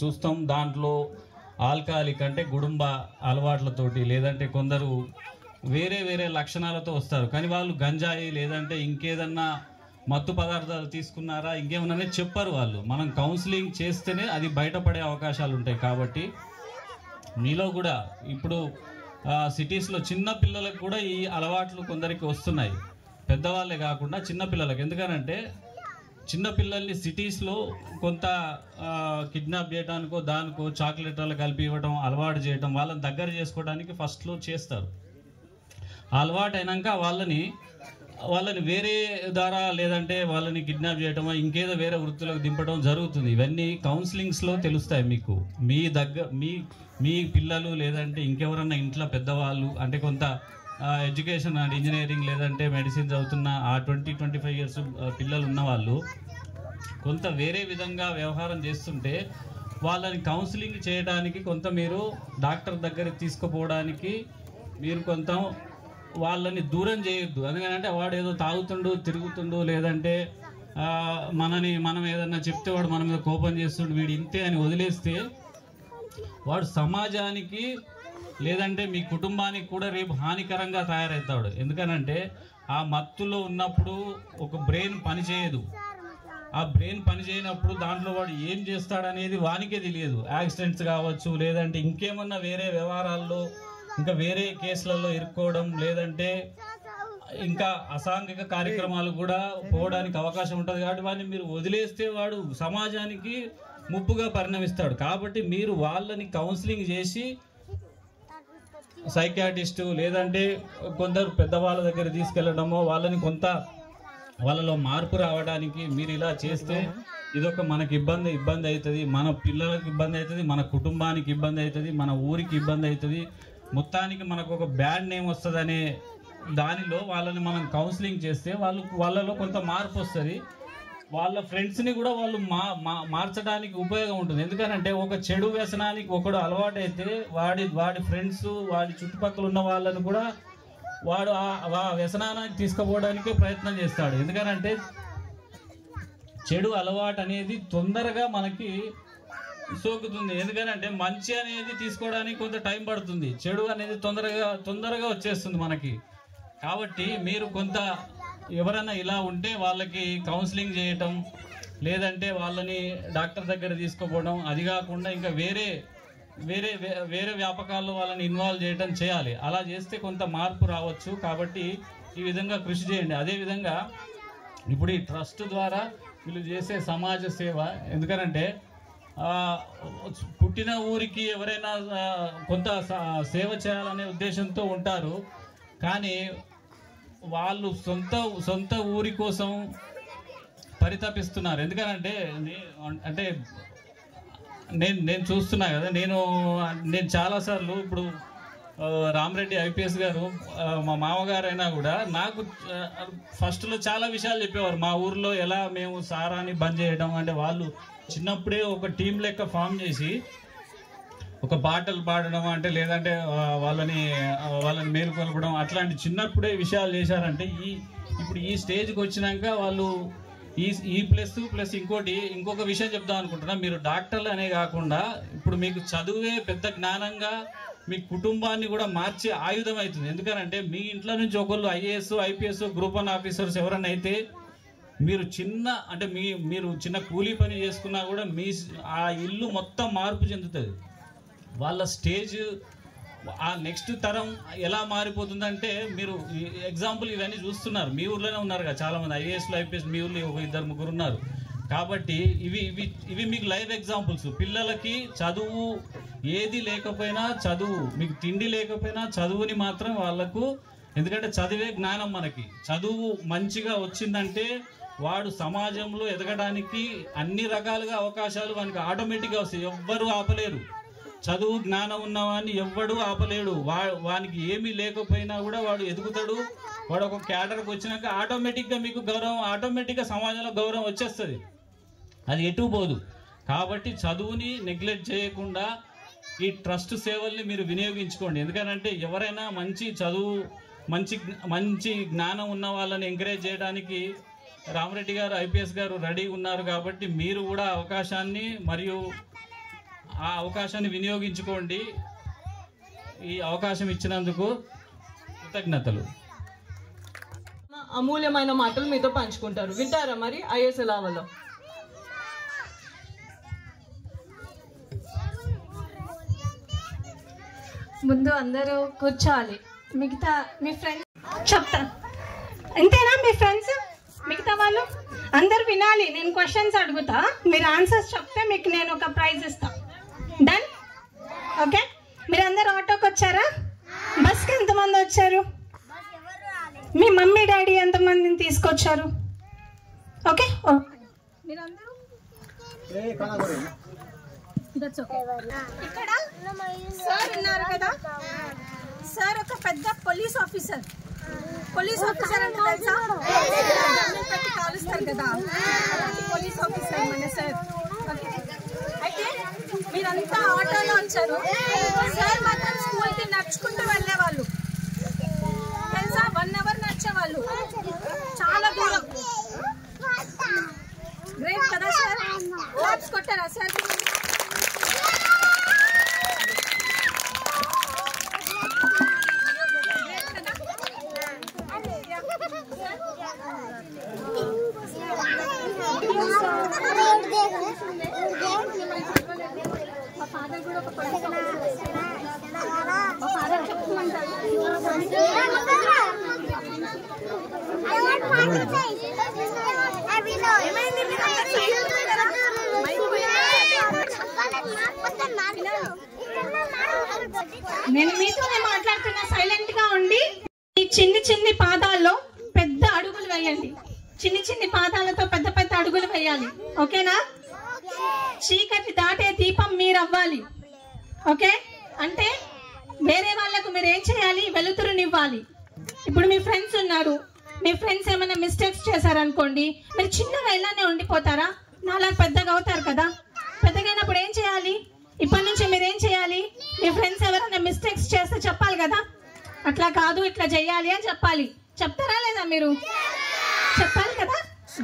చూస్తాం. దాంట్లో ఆల్కహాలిక్ అంటే గుడుంబ అలవాట్లతోటి, లేదంటే కొందరు వేరే వేరే లక్షణాలతో వస్తారు. కానీ వాళ్ళు గంజాయి లేదంటే ఇంకేదన్నా మత్తు పదార్థాలు తీసుకున్నారా ఇంకేమన్నా చెప్పరు వాళ్ళు. మనం కౌన్సిలింగ్ చేస్తేనే అది బయటపడే అవకాశాలు ఉంటాయి. కాబట్టి మీలో కూడా ఇప్పుడు సిటీస్లో చిన్న పిల్లలకు కూడా ఈ అలవాట్లు కొందరికి వస్తున్నాయి, పెద్దవాళ్ళే కాకుండా చిన్నపిల్లలకు. ఎందుకనంటే చిన్నపిల్లల్ని సిటీస్లో కొంత కిడ్నాప్ చేయడానికో దానికో చాక్లెట్లలో కలిపి ఇవ్వడం, అలవాటు చేయడం, వాళ్ళని దగ్గర చేసుకోవడానికి ఫస్ట్లో చేస్తారు. అలవాటు అయినాక వాళ్ళని వేరే ద్వారా లేదంటే వాళ్ళని కిడ్నాప్ చేయటమో ఇంకేదో వేరే వృత్తులకు దింపడం జరుగుతుంది. ఇవన్నీ కౌన్సిలింగ్స్లో తెలుస్తాయి మీకు. మీ పిల్లలు లేదంటే ఇంకెవరన్నా ఇంట్లో పెద్దవాళ్ళు అంటే కొంత ఎడ్యుకేషన్ అండ్ ఇంజనీరింగ్ లేదంటే మెడిసిన్ చదువుతున్న ఆ 20-25 ఇయర్స్ పిల్లలు ఉన్నవాళ్ళు కొంత వేరే విధంగా వ్యవహారం చేస్తుంటే వాళ్ళని కౌన్సిలింగ్ చేయడానికి కొంత మీరు డాక్టర్ దగ్గరికి తీసుకుపోవడానికి మీరు కొంత వాళ్ళని దూరం చేయొద్దు. ఎందుకంటే వాడు ఏదో తాగుతుండు తిరుగుతుండు లేదంటే మనం ఏదన్నా చెప్తే వాడు మన మీద కోపం చేస్తుండు, వీడు ఇంతే అని వదిలేస్తే వాడు సమాజానికి లేదంటే మీ కుటుంబానికి కూడా రేపు హానికరంగా తయారవుతాడు. ఎందుకనంటే ఆ మత్తులో ఉన్నప్పుడు ఒక బ్రెయిన్ పనిచేయదు. ఆ బ్రెయిన్ పనిచేయనప్పుడు దాంట్లో వాడు ఏం చేస్తాడనేది వానికే తెలియదు. యాక్సిడెంట్స్ కావచ్చు లేదంటే ఇంకేమన్నా వేరే వ్యవహారాల్లో ఇంకా వేరే కేసులలో ఇరుక్కోవడం లేదంటే ఇంకా అసాంఘిక కార్యక్రమాలు కూడా పోవడానికి అవకాశం ఉంటుంది. కాబట్టి వాడిని మీరు వదిలేస్తే వాడు సమాజానికి ముప్పుగా పరిణమిస్తాడు. కాబట్టి మీరు వాళ్ళని కౌన్సిలింగ్ చేసి సైకియాట్రిస్టు లేదంటే కొందరు పెద్దవాళ్ళ దగ్గర తీసుకెళ్ళడమో వాళ్ళని కొంత వాళ్ళలో మార్పు రావడానికి మీరు ఇలా చేస్తే ఇదొక మనకి ఇబ్బంది అవుతుంది, మన పిల్లలకు ఇబ్బంది అవుతుంది, మన కుటుంబానికి ఇబ్బంది అవుతుంది, మన ఊరికి ఇబ్బంది అవుతుంది, మొత్తానికి మనకు ఒక బ్యాడ్ నేమ్ వస్తుందనే దానిలో వాళ్ళని మనం కౌన్సిలింగ్ చేస్తే వాళ్ళలో కొంత మార్పు వస్తుంది. వాళ్ళ ఫ్రెండ్స్ని కూడా వాళ్ళు మార్చడానికి ఉపయోగం ఉంటుంది. ఎందుకనంటే ఒక చెడు వ్యసనానికి ఒకడు అలవాటు అయితే వాడి ఫ్రెండ్స్, వాడి చుట్టుపక్కల ఉన్న వాళ్ళని కూడా వాడు ఆ వ్యసనానికి తీసుకుపోవడానికి ప్రయత్నం చేస్తాడు. ఎందుకనంటే చెడు అలవాటు అనేది తొందరగా మనకి సోకుతుంది. ఎందుకనంటే మంచి అనేది తీసుకోవడానికి కొంత టైం పడుతుంది, చెడు అనేది తొందరగా వచ్చేస్తుంది మనకి. కాబట్టి మీరు కొంత ఎవరైనా ఇలా ఉంటే వాళ్ళకి కౌన్సిలింగ్ చేయటం, లేదంటే వాళ్ళని డాక్టర్ దగ్గర తీసుకుపోవడం, అది కాకుండా ఇంకా వేరే వ్యాపకాల్లో వాళ్ళని ఇన్వాల్వ్ చేయడం చేయాలి. అలా చేస్తే కొంత మార్పు రావచ్చు. కాబట్టి ఈ విధంగా కృషి చేయండి. అదేవిధంగా ఇప్పుడు ఈ ట్రస్ట్ ద్వారా వీళ్ళు చేసే సమాజ సేవ, ఎందుకనంటే పుట్టిన ఊరికి ఎవరైనా కొంత సేవ చేయాలనే ఉద్దేశంతో ఉంటారు, కానీ వాళ్ళు సొంత ఊరి కోసం పరితపిస్తున్నారు. ఎందుకనంటే నేను చూస్తున్నా కదా, నేను చాలాసార్లు ఇప్పుడు రామరెడ్డి ఐపీఎస్ గారు మా మామగారు అయినా కూడా నాకు ఫస్ట్లో చాలా విషయాలు చెప్పేవారు. మా ఊర్లో ఎలా మేము సారాన్ని బంద్ చేయడం అంటే, వాళ్ళు చిన్నప్పుడే ఒక టీం లెక్క ఫామ్ చేసి ఒక పాటలు పాడడం అంటే, లేదంటే వాళ్ళని మేలుకొల్పడం, అట్లాంటి చిన్నప్పుడే విషయాలు చేశారంటే ఇప్పుడు ఈ స్టేజ్కి వచ్చినాక వాళ్ళు ఈ ప్లస్ ఇంకొక విషయం చెప్దాం అనుకుంటున్నా. మీరు డాక్టర్లు అనే కాకుండా ఇప్పుడు మీకు చదువే పెద్ద జ్ఞానంగా మీ కుటుంబాన్ని కూడా మార్చే ఆయుధం అవుతుంది. ఎందుకనంటే మీ ఇంట్లో నుంచి ఒకళ్ళు ఐఏఎస్, ఐపీఎస్, గ్రూప్ 1 ఆఫీసర్స్ ఎవరన్నా అయితే మీరు మీరు చిన్న కూలీ పని చేసుకున్నా కూడా ఆ ఇల్లు మొత్తం మార్పు చెందుతుంది. వాళ్ళ స్టేజ్ ఆ నెక్స్ట్ తరం ఎలా మారిపోతుందంటే, మీరు ఎగ్జాంపుల్ ఇవన్నీ చూస్తున్నారు, మీ ఊర్లోనే ఉన్నారు కదా చాలామంది ఐఏఎస్లు, ఐపీఎస్, మీ ఊర్లో ఒక 2-3 ఉన్నారు. కాబట్టి ఇవి మీకు లైవ్ ఎగ్జాంపుల్స్. పిల్లలకి చదువు ఏది లేకపోయినా, మీకు తిండి లేకపోయినా చదువుని మాత్రం వాళ్ళకు, ఎందుకంటే చదివే జ్ఞానం మనకి. చదువు మంచిగా వచ్చిందంటే వాడు సమాజంలో ఎదగడానికి అన్ని రకాలుగా అవకాశాలు వానికి ఆటోమేటిక్గా వస్తాయి. ఎవ్వరూ ఆపలేరు. చదువు జ్ఞానం ఉన్నవాడిని ఎవ్వడూ ఆపలేడు. వానికి ఏమీ లేకపోయినా కూడా వాడు ఎదుగుతాడు. వాడు ఒక క్యాడర్కి వచ్చినాక ఆటోమేటిక్గా మీకు గౌరవం, ఆటోమేటిక్గా సమాజంలో గౌరవం వచ్చేస్తుంది, అది ఎటు పోదు. కాబట్టి చదువుని నెగ్లెక్ట్ చేయకుండా ఈ ట్రస్ట్ సేవల్ని మీరు వినియోగించుకోండి. ఎందుకంటే ఎవరైనా మంచి చదువు, మంచి జ్ఞానం ఉన్న వాళ్ళని ఎంకరేజ్ చేయడానికి రామరెడ్డి గారు, ఐపీఎస్ గారు రెడీ ఉన్నారు. కాబట్టి మీరు కూడా ఆ అవకాశాన్ని వినియోగించుకోండి. ఈ అవకాశం ఇచ్చినందుకు కృతజ్ఞతలు. అమూల్యమైన మాటలు మీతో పంచుకుంటారు, వింటారా? మరి ఐఏఎస్ ఎలా అవ్వాలో. ముందు అందరూ కూర్చోవాలి, మిగతా మీ ఫ్రెండ్స్ చెప్తా. అంతేనా? మీ ఫ్రెండ్స్ మిగతా వాళ్ళు అందరు వినాలి. నేను క్వశ్చన్స్ అడుగుతా, మీరు ఆన్సర్స్ చెప్తే మీకు నేను ఒక ప్రైజ్ ఇస్తా. డన్? ఓకే. మీరు అందరు ఆటోకి వచ్చారా? బస్కి ఎంతమంది వచ్చారు? మీ మమ్మీ డాడీ ఎంతమందిని తీసుకొచ్చారు? ఓకే. మీరందరూ ఇక్కడ సార్ ఉన్నారు కదా, సార్ ఒక పెద్ద పోలీస్ ఆఫీసర్ అంటే తెలుసా? పెట్టి కాలుస్తారు కదా, పోలీస్ ఆఫీసర్ మన సార్. అయితే మీరంతా ఆటోలో వచ్చారు, సార్ మాత్రం స్కూల్కి నడుచుకుంటూ వెళ్ళేవాళ్ళు తెలుసా. 1 hour నడిచేవాళ్ళు, చాలా దూరం. గ్రేట్ కదా సార్? క్లాప్స్ కొట్టారా సార్? నేను మీతోనే మాట్లాడుతున్నా, సైలెంట్ గా ఉండి ఈ చిన్ని పాదాల్లో పెద్ద అడుగులు వేయండి. చిన్ని పాదాలతో పెద్ద అడుగులు వేయాలి. అవ్వాలి. ఓకేనా? చీకటి దాటే దీపం మీరు అవ్వాలి. ఓకే? అంటే వేరే వాళ్ళకు మీరు ఏం చేయాలి? వెలుతురునివ్వాలి. ఇప్పుడు మీ ఫ్రెండ్స్ ఉన్నారు, మీ ఫ్రెండ్స్ ఏమైనా మిస్టేక్స్ చేశారనుకోండి, మీరు చిన్నగా ఇలానే ఉండిపోతారా? నాలా పెద్దగా అవుతారు కదా. పెద్దగా అయినప్పుడు ఏం చేయాలి? ఇప్పటి నుంచి మీరు ఏం చేయాలి? మీ ఫ్రెండ్స్ ఎవరైనా మిస్టేక్స్ చేస్తే చెప్పాలి కదా, అట్లా కాదు ఇట్లా చెయ్యాలి అని చెప్పాలి. చెప్తారా లేదా? మీరు చెప్పాలి కదా.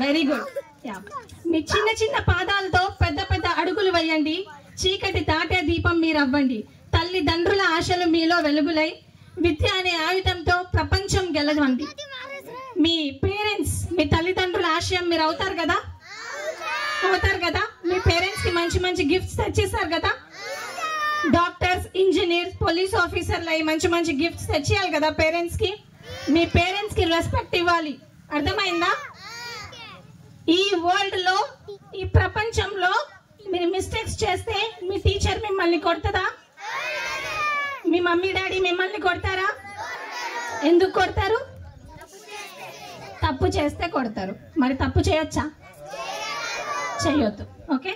Very good. మీ చిన్న చిన్న పాదాలతో పెద్ద పెద్ద అడుగులు వేయండి. చీకటి దాటే దీపం మీరు అవ్వండి. తల్లిదండ్రుల ఆశలు మీలో వెలుగులై విద్య అనే ఆయుధంతో ప్రపంచం గెలవండి. మీ పేరెంట్స్, మీ తల్లిదండ్రుల ఆశయం మీరు అవుతారు కదా, అవుతారు కదా. మీ పేరెంట్స్ కి మంచి మంచి గిఫ్ట్స్ తెచ్చేసారు కదా. డాక్టర్స్, ఇంజనీర్స్, పోలీస్ ఆఫీసర్లు అయ్యి మంచి మంచి గిఫ్ట్స్ తెచ్చేయాలి కదా పేరెంట్స్ కి. మీ పేరెంట్స్ కి రెస్పెక్ట్ ఇవ్వాలి. అర్థమైందా? ఈ వరల్డ్ లో, ఈ ప్రపంచంలో మీరు మిస్టేక్స్ చేస్తే మీ టీచర్ మిమ్మల్ని కొడతదా? మీ మమ్మీ డాడీ మిమ్మల్ని కొడతారా? ఎందుకు కొడతారు? తప్పు చేస్తే కొడతారు. మరి తప్పు చేయొచ్చా? చేయొద్దు. ఓకే?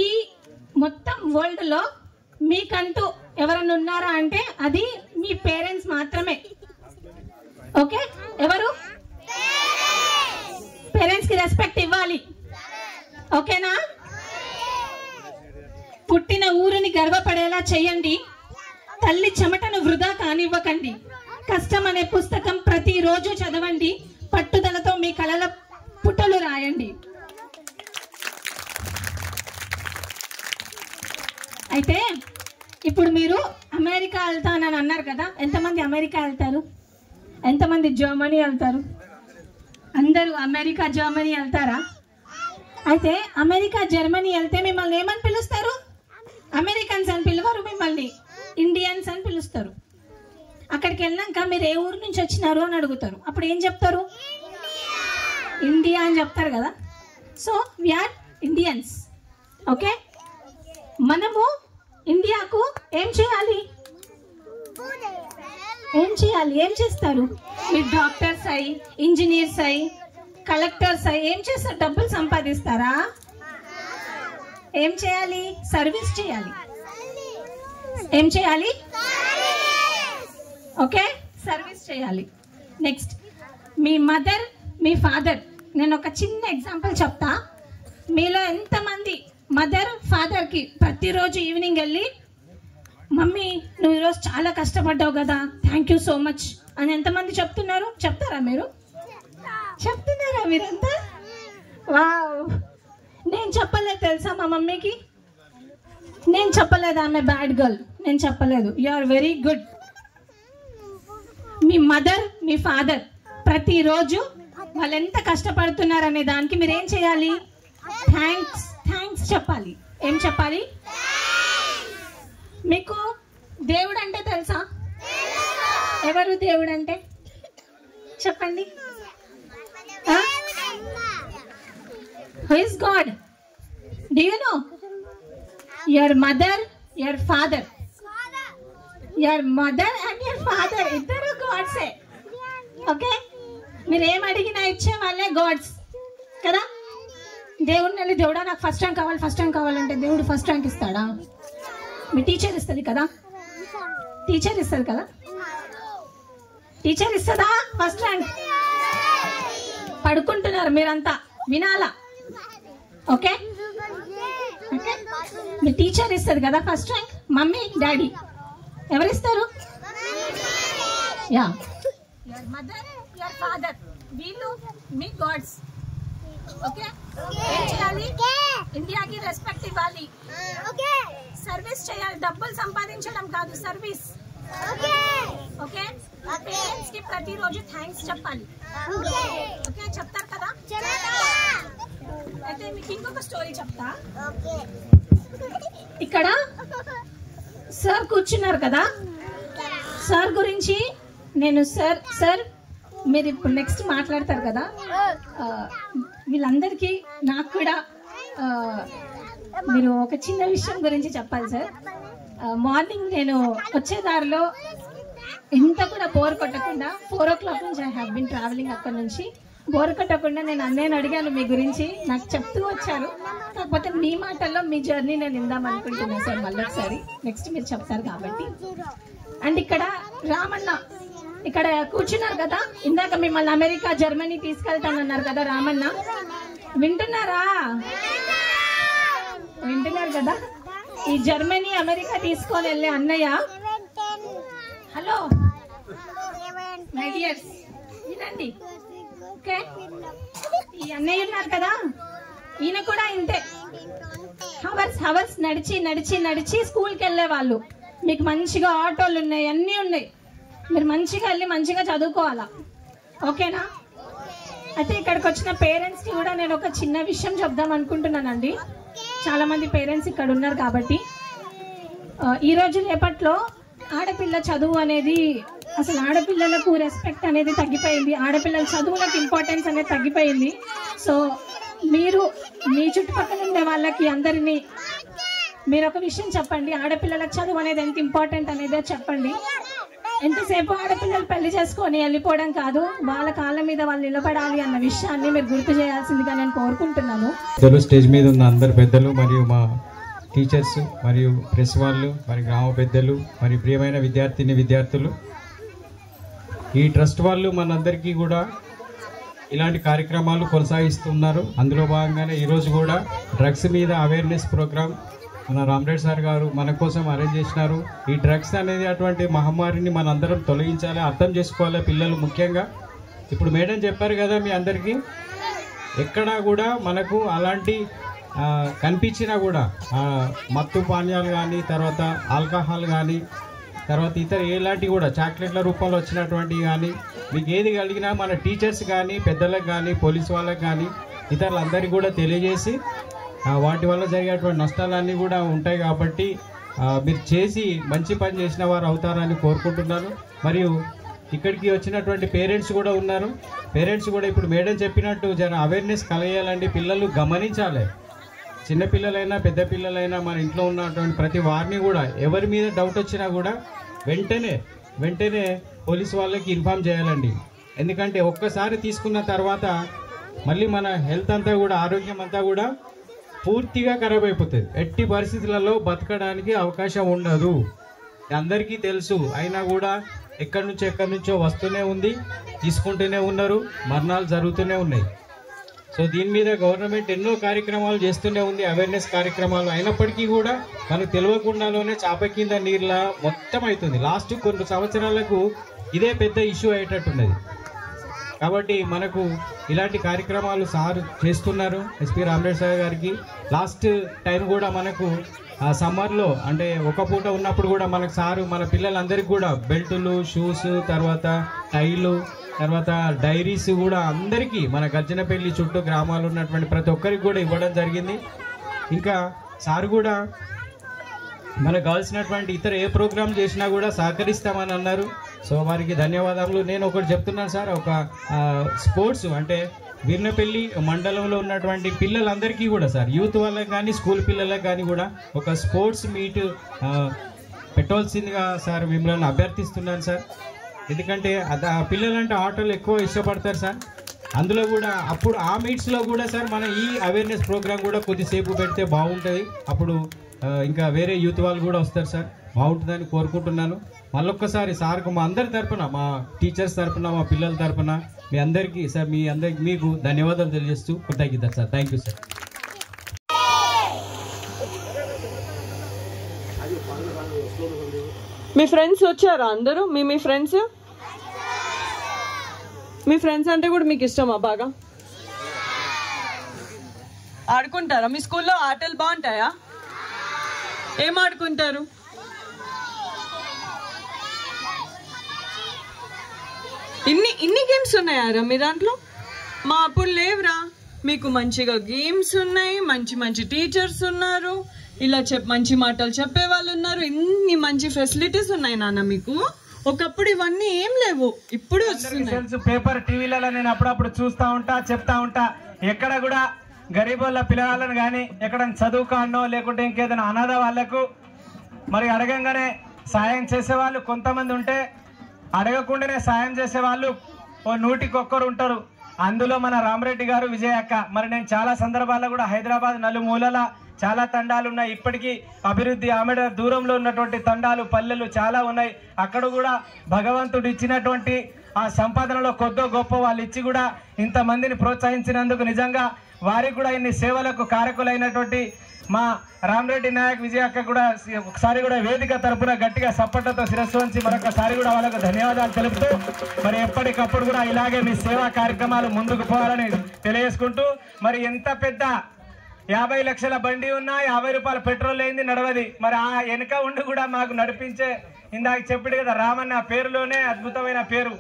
ఈ మొత్తం వరల్డ్ లో మీకంటూ ఎవరైనా ఉన్నారా అంటే అది మీ పేరెంట్స్ మాత్రమే. ఓకే? ఎవరు? పేరెంట్స్ కి రెస్పెక్ట్ ఇవ్వాలి. ఓకేనా? పుట్టిన ఊరిని గర్వపడేలా చేయండి. తల్లి చెమటను వృధా కానివ్వకండి. కష్టం అనే పుస్తకం ప్రతిరోజు చదవండి. పట్టుదలతో మీ కళల పుటలు రాయండి. అయితే ఇప్పుడు మీరు అమెరికా వెళ్తానని అన్నారు కదా. ఎంతమంది అమెరికా వెళ్తారు? ఎంతమంది జర్మనీ వెళ్తారు? అందరూ అమెరికా, జర్మనీ వెళ్తారా? అయితే అమెరికా, జర్మనీ వెళ్తే మిమ్మల్ని ఏమని పిలుస్తారు? అమెరికన్స్ అని పిలవరు, మిమ్మల్ని ఇండియన్స్ అని పిలుస్తారు. అక్కడికి వెళ్ళాక మీరు ఏ ఊరు నుంచి వచ్చినారు అని అడుగుతారు. అప్పుడు ఏం చెప్తారు? ఇండియా అని చెప్తారు కదా. So we are Indians. ఓకే? మనము ఇండియాకు ఏం చేయాలి? ఏం చేయాలి? ఏం చేస్తారు? మీరు డాక్టర్స్ అయ్యి, ఇంజనీర్స్ అయ్యి, కలెక్టర్స్ అయ్యి ఏం చేస్తారు? డబ్బులు సంపాదిస్తారా? ఏం చేయాలి? సర్వీస్ చేయాలి. ఏం చేయాలి? ఓకే? సర్వీస్ చేయాలి. నెక్స్ట్, మీ మదర్, మీ ఫాదర్. నేను ఒక చిన్న ఎగ్జాంపుల్ చెప్తా. మీలో ఎంతమంది మదర్, ఫాదర్కి ప్రతిరోజు ఈవినింగ్ వెళ్ళి, మమ్మీ నువ్వు ఈరోజు చాలా కష్టపడ్డావు కదా, థ్యాంక్ యూ సో మచ్ అని ఎంతమంది చెప్తున్నారు? చెప్తారా మీరు? చెప్తున్నారా మీరంతా? వావ్! నేను చెప్పలేదు తెలుసా మా మమ్మీకి. నేను చెప్పలేదు ఆమె బ్యాడ్ గర్ల్, నేను చెప్పలేదు. You are very good. మీ మదర్, మీ ఫాదర్ ప్రతిరోజు వాళ్ళు ఎంత కష్టపడుతున్నారు అనే దానికి మీరు ఏం చేయాలి? థ్యాంక్స్, థ్యాంక్స్ చెప్పాలి. ఏం చెప్పాలి? మీకు దేవుడు అంటే తెలుసా? ఎవరు దేవుడు అంటే? చెప్పండి. Who is God? Do you know? Your mother, your father. Your mother and your father ఇద్దరు గాడ్సే. ఓకే? మీరు ఏం అడిగినా ఇచ్చే వాళ్ళే గాడ్స్ కదా. దేవుడిని వెళ్ళి దేవుడా నాకు ఫస్ట్ ర్యాంక్ కావాలి, ఫస్ట్ ర్యాంక్ కావాలంటే దేవుడు ఫస్ట్ ర్యాంక్ ఇస్తాడా? మీ టీచర్ ఇస్తుంది కదా. టీచర్ ఇస్తుంది కదా. టీచర్ ఇస్తుందా ఫస్ట్ ర్యాంక్? పడుకుంటున్నారు మీరంతా, వినాలా? ఓకే? ఓకే? మీ టీచర్ ఇస్తుంది కదా ఫస్ట్ ర్యాంక్. మమ్మీ, డాడీ ఎవరిస్తారు? Yeah, your mother, your father, వీళ్ళు మీ గాడ్స్. ఓకే? ఏం చేయాలి? ఇండియాకి రెస్పెక్ట్ ఇవ్వాలి. సర్వీస్ చేయాలి. డబ్బులు సంపాదించడం కాదు, సర్వీస్. ఓకే? పేరెంట్స్ కి ప్రతిరోజు థ్యాంక్స్ చెప్పాలి. ఓకే? చెప్తారు కదా. అయితే మీకు ఇంకొక స్టోరీ చెప్తా. ఇక్కడ సార్ కూర్చున్నారు కదా. సార్ గురించి నేను సార్ మీరు ఇప్పుడు నెక్స్ట్ మాట్లాడతారు కదా. వీళ్ళందరికీ నాకు కూడా మీరు ఒక చిన్న విషయం గురించి చెప్పాలి సార్. మార్నింగ్ నేను వచ్చే దారిలో ఇంత కూడా బోర్ కొట్టకుండా 4 o'clock నుంచి ఐ హ్యావ్ బిన్ ట్రావెలింగ్ అక్కడ నుంచి బోర్ కొట్టకుండా నేను అన్నయ్యని అడిగాను మీ గురించి, నాకు చెప్తూ వచ్చారు. కాకపోతే మీ మాటల్లో మీ జర్నీ నేను విందాం అనుకుంటున్నాను సార్ మళ్ళీ ఒకసారి. నెక్స్ట్ మీరు చెప్తారు కాబట్టి. అండ్ ఇక్కడ రామన్న ఇక్కడ కూర్చున్నారు కదా, ఇందాక మిమ్మల్ని అమెరికా జర్మనీ తీసుకెళ్తానన్నారు కదా రామన్న, వింటున్నారా? వింటున్నారు కదా? ఈ జర్మనీ అమెరికా తీసుకొని వెళ్ళే అన్నయ్య, హలో మై డియర్స్ వినండి, ఓకే? ఈ అన్నయ్య ఉన్నారు కదా, ఈయన కూడా ఇంతే హవర్స్ నడిచి నడిచి నడిచి స్కూల్కి వెళ్ళే వాళ్ళు. మీకు మంచిగా ఆటోలు ఉన్నాయి, అన్నీ ఉన్నాయి, మీరు మంచిగా వెళ్ళి మంచిగా చదువుకోవాలా, ఓకేనా? అయితే ఇక్కడికి వచ్చిన పేరెంట్స్కి కూడా నేను ఒక చిన్న విషయం చెప్దాం అనుకుంటున్నానండి. చాలామంది పేరెంట్స్ ఇక్కడ ఉన్నారు కాబట్టి. ఈరోజు రేపట్లో ఆడపిల్ల చదువు అనేది, అసలు ఆడపిల్లలకు రెస్పెక్ట్ అనేది తగ్గిపోయింది, ఆడపిల్లల చదువులకు ఇంపార్టెన్స్ అనేది తగ్గిపోయింది. సో మీరు మీ చుట్టుపక్కల ఉండే వాళ్ళకి అందరినీ మీరు ఒక విషయం చెప్పండి, ఆడపిల్లలకు చదువు అనేది ఎంత ఇంపార్టెంట్ అనేది చెప్పండి. ఎంతసేపు ఆడపిల్లలు పెళ్లి చేసుకొని వెళ్ళిపోవడం కాదు, వాళ్ళ కాళ్ళ మీద వాళ్ళు నిలబడాలి అన్న విషయాన్ని మీరు గుర్తు చేయాల్సిందిగా నేను కోరుకుంటున్నాను. స్టేజ్ మీద ఉన్న అందరు పెద్దలు మరియు మా టీచర్స్ మరియు ప్రెస్ వాళ్ళు మరి గ్రామ పెద్దలు మరి ప్రియమైన విద్యార్థులు, ఈ ట్రస్ట్ వాళ్ళు మనందరికీ కూడా ఇలాంటి కార్యక్రమాలు కొనసాగిస్తున్నారు. అందులో భాగంగానే ఈరోజు కూడా డ్రగ్స్ మీద అవేర్నెస్ ప్రోగ్రామ్ మన రామరెడ్డి సార్ గారు మన కోసం అరేంజ్ చేసినారు. ఈ డ్రగ్స్ అనేది అటువంటి మహమ్మారిని మనందరం తొలగించాలి, అర్థం చేసుకోవాలి పిల్లలు ముఖ్యంగా. ఇప్పుడు మేడం చెప్పారు కదా మీ అందరికీ, ఎక్కడా కూడా మనకు అలాంటి కనిపించినా కూడా మత్తు పానీయాలు కానీ, తర్వాత ఆల్కహాల్ కానీ, తర్వాత ఇతర ఎలాంటివి కూడా చాక్లెట్ల రూపంలో వచ్చినటువంటివి కానీ, మీకు ఏది కలిగినా మన టీచర్స్ కానీ, పెద్దలకు కానీ, పోలీసు వాళ్ళకి కానీ, ఇతరులందరికీ కూడా తెలియజేసి వాటి వల్ల జరిగేటువంటి నష్టాలన్నీ కూడా ఉంటాయి కాబట్టి మీరు చేసి మంచి పని చేసిన వారు అవుతారని కోరుకుంటున్నాను. మరియు ఇక్కడికి వచ్చినటువంటి పేరెంట్స్ కూడా ఉన్నారు. పేరెంట్స్ కూడా ఇప్పుడు మేడం చెప్పినట్టు జర అవేర్నెస్ కలిగేయాలండి. పిల్లలు గమనించాలి, చిన్నపిల్లలైనా పెద్ద పిల్లలైనా మన ఇంట్లో ఉన్నటువంటి ప్రతి వారిని కూడా ఎవరి మీద డౌట్ వచ్చినా కూడా వెంటనే పోలీసు వాళ్ళకి ఇన్ఫామ్ చేయాలండి. ఎందుకంటే ఒక్కసారి తీసుకున్న తర్వాత మళ్ళీ మన హెల్త్ అంతా కూడా, ఆరోగ్యం అంతా కూడా పూర్తిగా ఖరాబ్ అయిపోతుంది. ఎట్టి పరిస్థితులలో బతకడానికి అవకాశం ఉండదు, అందరికీ తెలుసు. అయినా కూడా ఎక్కడి నుంచో వస్తూనే ఉంది, తీసుకుంటూనే ఉన్నారు, మరణాలు జరుగుతూనే ఉన్నాయి. సో దీని మీద గవర్నమెంట్ ఎన్నో కార్యక్రమాలు చేస్తూనే ఉంది, అవేర్నెస్ కార్యక్రమాలు. అయినప్పటికీ కూడా మనకు తెలియకుండానే చాప కింద నీళ్ళ మొత్తం అవుతుంది. లాస్ట్ కొన్ని సంవత్సరాలకు ఇదే పెద్ద ఇష్యూ అయ్యేటట్టున్నది. కాబట్టి మనకు ఇలాంటి కార్యక్రమాలు సార్ చేస్తున్నారు, ఎస్పీ రామరెడ్డి సార్ గారికి. లాస్ట్ టైం కూడా మనకు సమ్మర్లో అంటే ఒక పూట ఉన్నప్పుడు కూడా మనకు సారు మన పిల్లలందరికీ కూడా బెల్టులు, షూస్, తర్వాత టైలు, తర్వాత డైరీస్ కూడా అందరికీ మన గర్జనపల్లి చుట్టూ గ్రామాలు ఉన్నటువంటి ప్రతి ఒక్కరికి కూడా ఇవ్వడం జరిగింది. ఇంకా సార్ కూడా మనకు కావాల్సినటువంటి ఇతర ఏ ప్రోగ్రామ్ చేసినా కూడా సహకరిస్తామని అన్నారు. సో వారికి ధన్యవాదాలు. నేను ఒకటి చెప్తున్నాను సార్, ఒక స్పోర్ట్స్ అంటే వీర్నపల్లి మండలంలో ఉన్నటువంటి పిల్లలందరికీ కూడా సార్, యూత్ వాళ్ళకి కానీ స్కూల్ పిల్లలకు కానీ కూడా ఒక స్పోర్ట్స్ మీట్ పెట్టవలసిందిగా సార్ మిమ్మల్ని అభ్యర్థిస్తున్నాను సార్. ఎందుకంటే పిల్లలంటే ఆటలు ఎక్కువ ఇష్టపడతారు సార్. అందులో కూడా అప్పుడు ఆ మీట్స్లో కూడా సార్ మన ఈ అవేర్నెస్ ప్రోగ్రామ్ కూడా కొద్దిసేపు పెడితే బాగుంటుంది. అప్పుడు ఇంకా వేరే యూత్ వాళ్ళు కూడా వస్తారు సార్, బాగుంటుందని కోరుకుంటున్నాను. మళ్ళొక్కసారి సార్కు మా అందరి తరఫున, మా టీచర్స్ తరఫున, మా పిల్లల తరఫున మీ అందరికీ సార్, మీకు ధన్యవాదాలు తెలియజేస్తూ కృతజ్ఞతలు sir. Thank you sir. Me friends వచ్చారా అందరూ? మీ ఫ్రెండ్స్ మీ ఫ్రెండ్స్ అంటే కూడా మీకు ఇష్టమా? బాగా ఆడుకుంటారా? మీ స్కూల్లో ఆటలు బాగుంటాయా? ఏం ఆడుకుంటారు? ఇన్ని గేమ్స్ ఉన్నాయారా మీ దాంట్లో? మా అప్పుడు లేవురా. మీకు మంచిగా గేమ్స్ ఉన్నాయి, మంచి టీచర్స్ ఉన్నారు, ఇలా మంచి మాటలు చెప్పే వాళ్ళు ఉన్నారు, ఇన్ని మంచి ఫెసిలిటీస్ ఉన్నాయి నాన్న మీకు. ఒకప్పుడు ఇవన్నీ ఏం లేవు, ఇప్పుడు వస్తున్నాయి. పేపర్ టీవీలలో నేను అప్పుడప్పుడు చూస్తూ ఉంటా, చెప్తా ఉంటా. ఎక్కడ కూడా గరీబోళ్ళ పిల్లగాళ్ళని కానీ ఎక్కడ చదువుకానో లేకుంటే ఇంకేదైనా అనాథ వాళ్ళకు మరి అడగంగానే సాయం చేసేవాళ్ళు కొంతమంది ఉంటే, అడగకుండానే సాయం చేసేవాళ్ళు 100కి 1 ఉంటారు. అందులో మన రామరెడ్డి గారు, విజయక్క. మరి నేను చాలా సందర్భాల్లో కూడా హైదరాబాద్ నలుమూలల చాలా తండాలు ఉన్నాయి. ఇప్పటికీ అభివృద్ధి ఆమెడ దూరంలో ఉన్నటువంటి తండాలు, పల్లెలు చాలా ఉన్నాయి. అక్కడ కూడా భగవంతుడు ఇచ్చినటువంటి ఆ సంపాదనలో కొద్దో గొప్ప వాళ్ళు ఇచ్చి కూడా ఇంతమందిని ప్రోత్సహించినందుకు నిజంగా వారికి కూడా ఇన్ని సేవలకు కారకులైనటువంటి మా రామరెడ్డి నాయక్, విజయక్క కూడా ఒకసారి కూడా వేదిక తరపున గట్టిగా సప్పట్లతో శిరస్సు వంచి మరొకసారి కూడా వాళ్ళకు ధన్యవాదాలు తెలుపుతూ మరి ఎప్పటికప్పుడు కూడా ఇలాగే మీ సేవా కార్యక్రమాలు ముందుకు పోవాలని తెలియజేసుకుంటూ, మరి ఎంత పెద్ద 50 లక్షల బండి ఉన్నా 50 రూపాయల పెట్రోల్ అయింది నడవది. మరి ఆ వెనుక ఉండి కూడా మాకు నడిపించే, ఇందాక చెప్పాడు కదా రామన్న పేరులోనే అద్భుతమైన పేరు.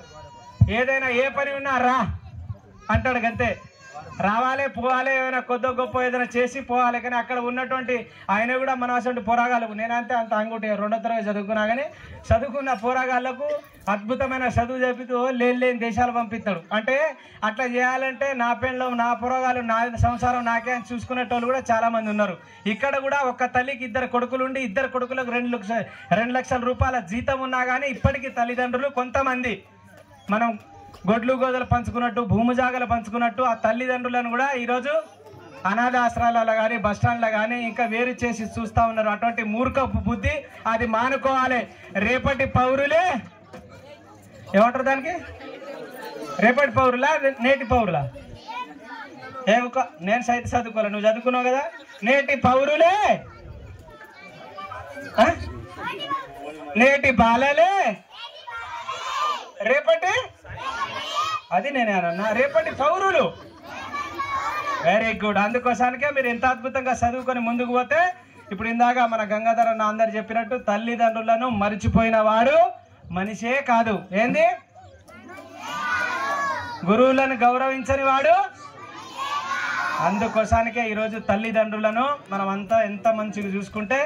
ఏదైనా ఏ పని ఉన్నా రా అంటాడు అంతే. రావాలి, పోవాలి, ఏమైనా కొద్దో గొప్ప ఏదైనా చేసి పోవాలి. కానీ అక్కడ ఉన్నటువంటి ఆయన కూడా మన అసలు పోరాగాలు, నేనంతే అంత అంగుటి 2వ తరగతి చదువుకున్నా కానీ చదువుకున్న పోరాగాళ్లకు అద్భుతమైన చదువు చెబుతూ లేని దేశాలు పంపిస్తాడు. అంటే అట్లా చేయాలంటే నా పెండ్లో నా పోరాగాలు, నా సంసారం నాకే అని చూసుకునేటోళ్ళు కూడా చాలా మంది ఉన్నారు. ఇక్కడ కూడా ఒక తల్లికి 2 కొడుకులు ఉండి 2 కొడుకులకు 2 లక్షల రూపాయల జీతం ఉన్నా కానీ ఇప్పటికీ తల్లిదండ్రులు కొంతమంది మనం గొడ్లు గోదలు పంచుకున్నట్టు, భూమి జాగలు పంచుకున్నట్టు ఆ తల్లిదండ్రులను కూడా ఈరోజు అనాథ ఆశ్రయాలలో కానీ, బస్టాండ్లో కానీ ఇంకా వేరు చేసి చూస్తూ ఉన్నారు. అటువంటి మూర్ఖపు బుద్ధి అది మానుకోవాలి. రేపటి పౌరులే ఏమంటారు దానికి? రేపటి పౌరులా, నేటి పౌరులా? నేను సైతం చదువుకోవాలి, నువ్వు చదువుకున్నావు కదా. నేటి పౌరులే, నేటి బాలలే, రేపటి అది నేనే అన్నా రేపటి పౌరులు. Very good. అందుకోసానికే మీరు ఎంత అద్భుతంగా చదువుకొని ముందుకు పోతే, ఇప్పుడు ఇందాక మన గంగాధర్ అన్న అందరు చెప్పినట్టు తల్లిదండ్రులను మరిచిపోయిన వాడు మనిషే కాదు. ఏంది? గురువులను గౌరవించని వాడు. అందుకోసానికే ఈరోజు తల్లిదండ్రులను మనం అంతా ఎంత మంచిగా చూసుకుంటే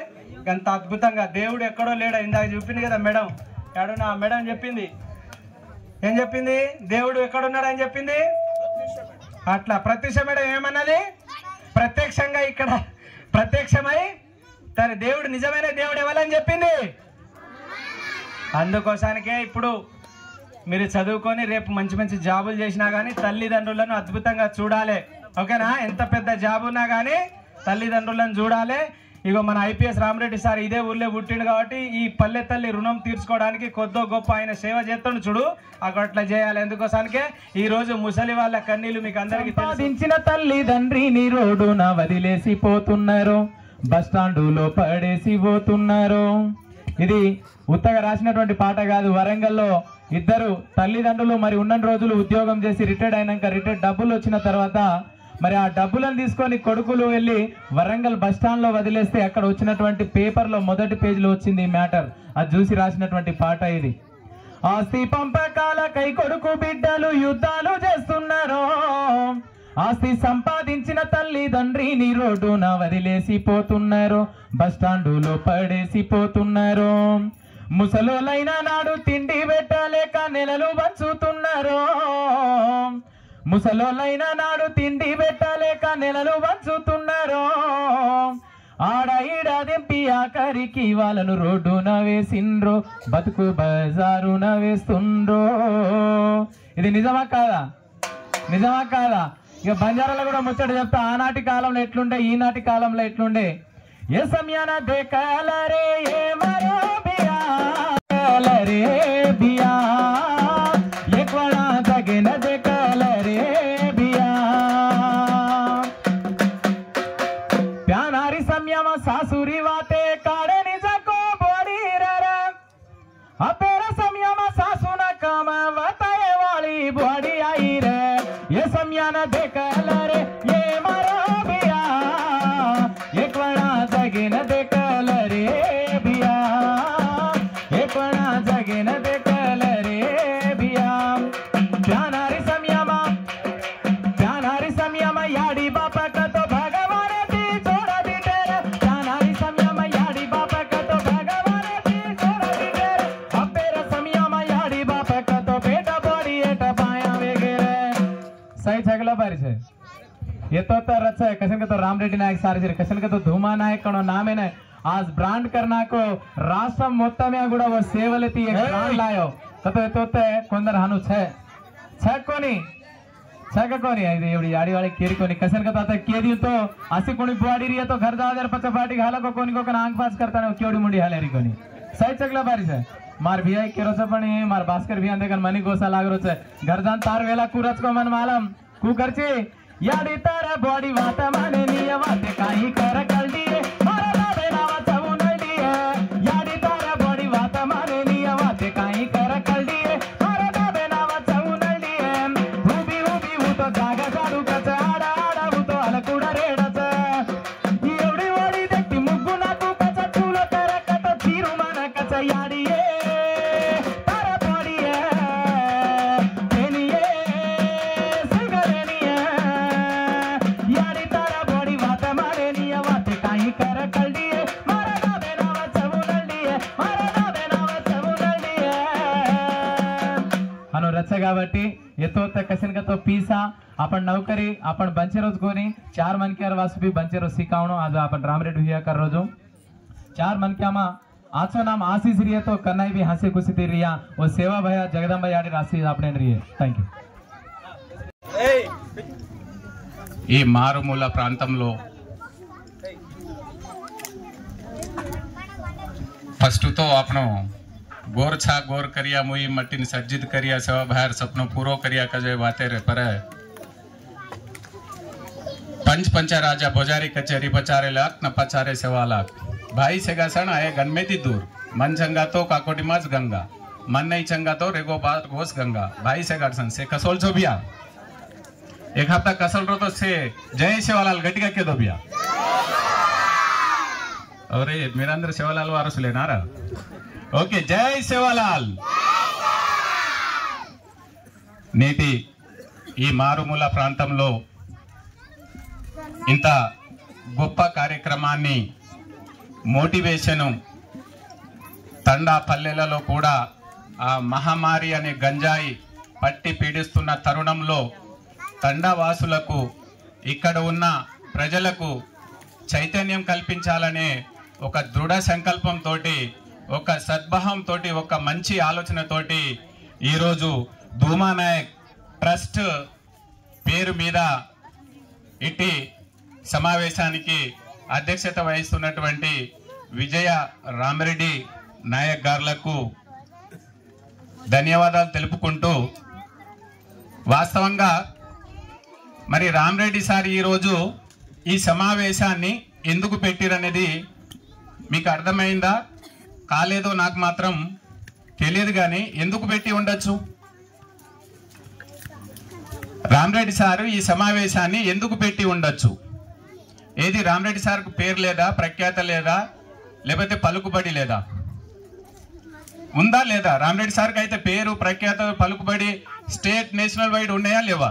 అంత అద్భుతంగా. దేవుడు ఎక్కడో లేడా, ఇందాక చెప్పింది కదా మేడం, ఎక్కడున్నా మేడం చెప్పింది, ఏం చెప్పింది? దేవుడు ఎక్కడున్నాడని చెప్పింది. అట్లా ప్రత్యక్ష మేడం ఏమన్నది? ప్రత్యక్షంగా ఇక్కడ ప్రత్యక్షమై తన దేవుడు నిజమైన దేవుడు ఎవరని చెప్పింది. అందుకోసానికే ఇప్పుడు మీరు చదువుకొని రేపు మంచి మంచి జాబులు చేసినా కానీ తల్లిదండ్రులను అద్భుతంగా చూడాలి. ఓకేనా? ఎంత పెద్ద జాబ్ ఉన్నా కానీ తల్లిదండ్రులను చూడాలి. ఇగో మన ఐపీఎస్ రామరెడ్డి సార్ ఇదే ఊర్లో పుట్టిండు కాబట్టి ఈ పల్లె తల్లి రుణం తీర్చుకోవడానికి కొద్దో గొప్ప ఆయన సేవ చేస్తాడు చూడు, అట్లా చేయాలి. ఎందుకోసానికే ఈ రోజు ముసలి వాళ్ళ కన్నీళ్లు మీకు అందరికి సాధించిన తల్లిదండ్రిని రోడ్డున వదిలేసిపోతున్నారు, బస్టాండులో పడేసిపోతున్నారు. ఇది ఉత్తగా రాసినటువంటి పాట కాదు. వరంగల్లో 2 తల్లిదండ్రులు మరి ఉన్న రోజులు ఉద్యోగం చేసి రిటైర్డ్ అయినాక డబ్బులు వచ్చిన తర్వాత మరి ఆ డబ్బులను తీసుకొని కొడుకులు వెళ్ళి వరంగల్ బస్టాండ్లో వదిలేస్తే అక్కడ వచ్చినటువంటి పేపర్లో మొదటి పేజీలో వచ్చింది ఈ మ్యాటర్. అది చూసి రాసినటువంటి పాట ఇది. ఆస్తి పంపకాలకై కొడుకు బిడ్డలు యుద్ధాలు చేస్తున్నారు, ఆస్తి సంపాదించిన తల్లిదండ్రిని రోడ్డున వదిలేసిపోతున్నారు, బస్టాండులో పడేసిపోతున్నారు. ముసలోలైన నాడు తిండి పెట్టలేక నెలలు పంచుతున్నారు, ముసలోలైన నాడు తిండి పెట్టలేక నెలలు పంచుతున్నారు. ఆడ ఈడ దింపి ఆఖరికి వాళ్ళను రోడ్డున వేసిండ్రో, బతుకు బజారున వేస్తుండ్రో. ఇది నిజమా కాదా? నిజమా కాదా? ఇక బంజారాలో కూడా ముచ్చట చెప్తా. ఆనాటి కాలంలో ఎట్లుండే, ఈనాటి కాలంలో ఎట్లుండే. ఏ సమయాన దేకాలరే ఏ మరో బియా రే బియా ఎక్కడ తగిన దేకాలరే బియా ప్యానారి సంయమ సాసురి వాతే కాడే నిజకో బోడి రా అపేర సంయమ సాసున కామ వతాయే వాళి బోడి आई रे ये समयाना देकालरे ये मरो बिया एक बड़ा जगिन देकालरे बिया एक बड़ा जगिन देकालरे बिया प्यानारी समयमा याडी बापा का तो भगवान ती छोड़ा दी तेरे प्यानारी समयमा याडी बापा का तो भगवान ती छोड़ा दी तेरे अपेरा समयमा याडी बापा का तो बेटा बड़ी एटा पाया वगैरह सही छगला बारी से ये तो रचा है कसन का तो रामरेड्डी नायक सारे कसन का तो धूमा नायक कणो नाम है ना आज ब्रांड करना को राष्ट्र मोत्ता में गुड़ा वो सेवलती एक ब्रांड लायो तो కొందరు హను ఛ ఛ कोनी सगा कोनी आई एवढी आड़ी वाले केरी कोनी कसन का आता केरी तो असे कोणी बुआडी रही है तो घर जाओ पचा पार्टी घाला को कोणी को आंख पास करता ना केवढी मुंडी हालेरी कोणी सही चगला बारी से मार भी आई केरो से पण मार भास्कर भी अंदे मनी गोसा लाग रो छे घर जान तार वेला कुरच को मन मालम कु करची याडी तारा बॉडी वात माने निया वाते काही कर कलडी मारा दादे नावा चावू नडी याडी तारा बॉडी वात माने निया वाते काही कर कलडी मारा दादे नावा चावू नडी उबी उबी उतो जागा जाडू कच आडा आडा उतो अलकुडा रेडच एवढी वडी देखती मुग्गु नाकू कच चूल कर कट चीरू मन कच याडी तारा बॉडी तेनिये सिगरेनिये याडी तारा बॉडी वात मारे निया वाते काही कर कलडी मारा दादे नावा चावू नडी मारा दादे नावा चावू नडी अनु रच కాబట్టి येतो तर कसन का तो पीसा आपण नौकरी आपण बंचेरोज कोणी 4 मनक्यार वासुबी बंचेरो सिकावणो आज आपण रामरेड हुया कर रोजो 4 मनक्यामा आचो नाम आशीष रिये तो कन्नाई भी हंसी खुशी ती रिया वो सेवा भया जगदंबा याडी राशि आपने रिये थैंक यू ఈ మారుమూల ప్రాంతంలో फर्स्ट तो आपनो गोर छा गोर करिया मुई मट्टी सज्जित करिया सेवा बाहर सपनो पूरो करिया कजे बाते रे पर पंच पंचा राजा बोजारी कचेरी पचारे लाख न पचारे सेवा लाख भाई सेगा सण आए गणमेती दूर मन चंगा तो काकोटी माज गंगा मन नहीं चंगा तो रेगो बात घोष गंगा भाई सेगा सन से कसोल छो बिया एक हफ्ता कसल रो तो से जय सेवालाल गटिका के दो बिया अरे मेरा अंदर सेवालाल वारस लेना रहा ओके जय सेवालाल నేటి ఈ మారుమూల ప్రాంతంలో ఇంత గొప్ప కార్యక్రమాన్ని మోటివేషన్ తండా పల్లెలలో కూడా ఆ మహమ్మారి అనే గంజాయి పట్టి పీడిస్తున్న తరుణంలో తండా వాసులకు ఇక్కడ ఉన్న ప్రజలకు చైతన్యం కల్పించాలనే ఒక దృఢ సంకల్పంతో ఒక సద్భావంతో ఒక మంచి ఆలోచనతోటి ఈరోజు ధూమా నాయక్ ట్రస్ట్ పేరు మీద ఇట్టి సమావేశానికి అధ్యక్షత వహిస్తున్నటువంటి విజయ రామరెడ్డి నాయక్ గారులకు ధన్యవాదాలు తెలుపుకుంటూ వాస్తవంగా మరి రామరెడ్డి సార్ ఈరోజు ఈ సమావేశాన్ని ఎందుకు పెట్టిరనేది మీకు అర్థమైందా కాలేదో నాకు మాత్రం తెలియదు కానీ ఎందుకు పెట్టి ఉండొచ్చు రామరెడ్డి సారు ఈ సమావేశాన్ని ఎందుకు పెట్టి ఉండొచ్చు ఏది రామరెడ్డి సార్కు పేరు లేదా ప్రఖ్యాత లేదా లేకపోతే పలుకుబడి లేదా ఉందా లేదా రామరెడ్డి సార్కి అయితే పేరు ప్రఖ్యాత పలుకుబడి స్టేట్ నేషనల్ వైడ్ ఉన్నాయా లేవా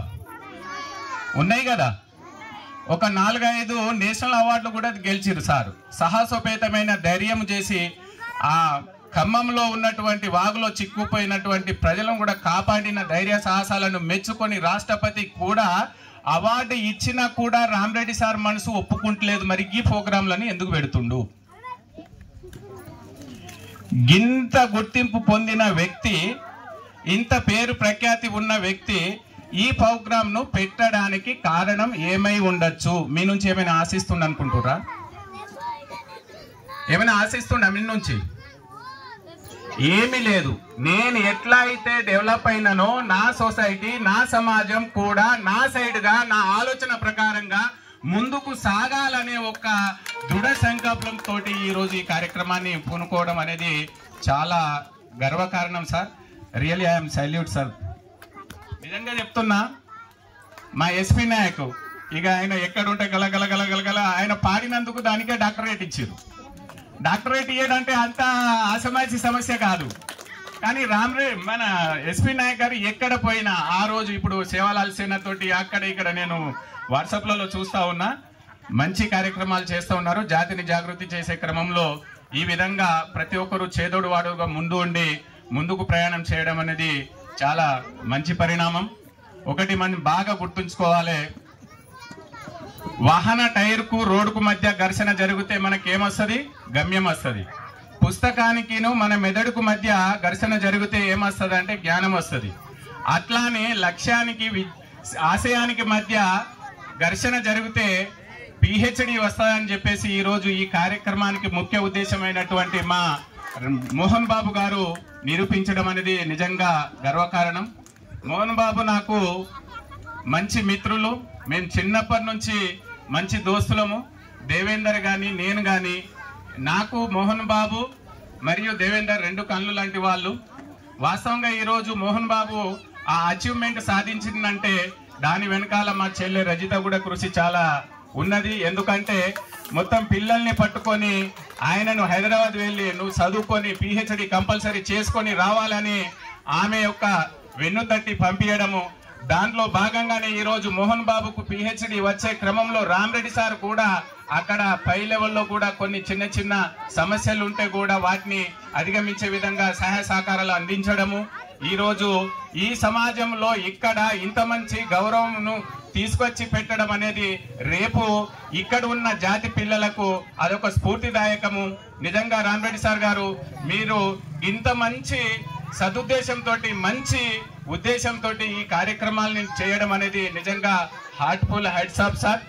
ఉన్నాయి కదా ఒక 4-5 నేషనల్ అవార్డులు కూడా గెలిచిరు సార్ సాహసోపేతమైన ధైర్యం చేసి ఆ ఖమ్మంలో ఉన్నటువంటి వాగులో చిక్కుపోయినటువంటి ప్రజలను కూడా కాపాడిన ధైర్య సాహసాలను మెచ్చుకొని రాష్ట్రపతి కూడా అవార్డు ఇచ్చినా కూడా రామరెడ్డి సార్ మనసు ఒప్పుకుంటలేదు మరి ఈ ప్రోగ్రాంలని ఎందుకు పెడుతుండు గింత గుర్తింపు పొందిన వ్యక్తి ఇంత పేరు ప్రఖ్యాతి ఉన్న వ్యక్తి ఈ ప్రోగ్రామ్ ను పెట్టడానికి కారణం ఏమై ఉండొచ్చు మీ నుంచి ఏమైనా ఆశిస్తుండ అనుకుంటురా ఏమైనా ఆశిస్తుండ మీ నుంచి ఏమీ లేదు నేను ఎట్లా అయితే డెవలప్ అయినానో నా సొసైటీ నా సమాజం కూడా నా సైడ్ గా నా ఆలోచన ప్రకారంగా ముందుకు సాగాలనే ఒక దృఢ సంకల్పంతో ఈ రోజు ఈ కార్యక్రమాన్ని పూనుకోవడం అనేది చాలా గర్వకారణం sir really I'm salute sir నిజంగా చెప్తున్నా మా ఎస్పీ నాయక్ ఇక ఆయన ఎక్కడుంటే గలగల గలగలగల ఆయన పాడినందుకు దానికే డాక్టరేట్ ఇచ్చారు డాక్టరేట్ ఇయ్యడంటే అంత ఆసమాసి సమస్య కాదు కానీ మన ఎస్పీ నాయక్ గారు ఎక్కడ పోయినా ఆ రోజు ఇప్పుడు సేవాలాల్ సేన తోటి అక్కడ ఇక్కడ నేను వాట్సాప్లలో చూస్తా ఉన్నా మంచి కార్యక్రమాలు చేస్తూ ఉన్నారు జాతిని జాగృతి చేసే క్రమంలో ఈ విధంగా ప్రతి ఒక్కరు చేదోడు వాడుగా ముందు ఉండి ముందుకు ప్రయాణం చేయడం అనేది చాలా మంచి పరిణామం ఒకటి మనం బాగా గుర్తుంచుకోవాలి వాహన టైర్ కు రోడ్డుకు మధ్య ఘర్షణ జరిగితే మనకి ఏమొస్తుంది గమ్యం వస్తుంది పుస్తకానికిను మన మెదడుకు మధ్య ఘర్షణ జరిగితే ఏమొస్తుంది అంటే జ్ఞానం వస్తుంది అట్లానే లక్ష్యానికి ఆశయానికి మధ్య ఘర్షణ జరిగితే పిహెచ్డి వస్తుందని చెప్పేసి ఈరోజు ఈ కార్యక్రమానికి ముఖ్య ఉద్దేశమైనటువంటి మా మోహన్ బాబు గారు నిరూపించడం అనేది నిజంగా గర్వకారణం. మోహన్ బాబు నాకు మంచి మిత్రులు, మేము చిన్నప్పటి నుంచి మంచి దోస్తులము. దేవేందర్ కానీ నేను కానీ, నాకు మోహన్ బాబు మరియు దేవేందర్ రెండు కళ్ళు లాంటి వాళ్ళు. వాస్తవంగా ఈరోజు మోహన్ బాబు ఆ అచీవ్మెంట్ సాధించిందంటే దాని వెనకాల మా చెల్లె రజిత కూడా కృషి చాలా ఉన్నది. ఎందుకంటే మొత్తం పిల్లల్ని పట్టుకొని ఆయనను హైదరాబాద్ వెళ్ళి నువ్వు చదువుకొని పిహెచ్డి కంపల్సరీ చేసుకొని రావాలని ఆమె యొక్క వెన్నుతట్టి పంపించడము, దాంట్లో భాగంగానే ఈరోజు మోహన్ బాబుకు పిహెచ్డి వచ్చే క్రమంలో రామరెడ్డి సార్ కూడా అక్కడ పై లెవెల్లో కూడా కొన్ని చిన్న చిన్న సమస్యలు ఉంటే కూడా వాటిని అధిగమించే విధంగా సహాయ సహకారాలు అందించడము, ఈరోజు ఈ సమాజంలో ఇక్కడ ఇంత మంచి గౌరవంను తీసుకొచ్చి పెట్టడం అనేది రేపు ఇక్కడ ఉన్న జాతి పిల్లలకు అదొక స్ఫూర్తిదాయకము. నిజంగా రామరెడ్డి సార్ గారు మీరు ఇంత మంచి సదుద్దేశంతో మంచి ఉద్దేశంతో ఈ కార్యక్రమాలను చేయడం అనేది నిజంగా హార్ట్ఫుల్ హెడ్స్ ఆఫ్ సార్.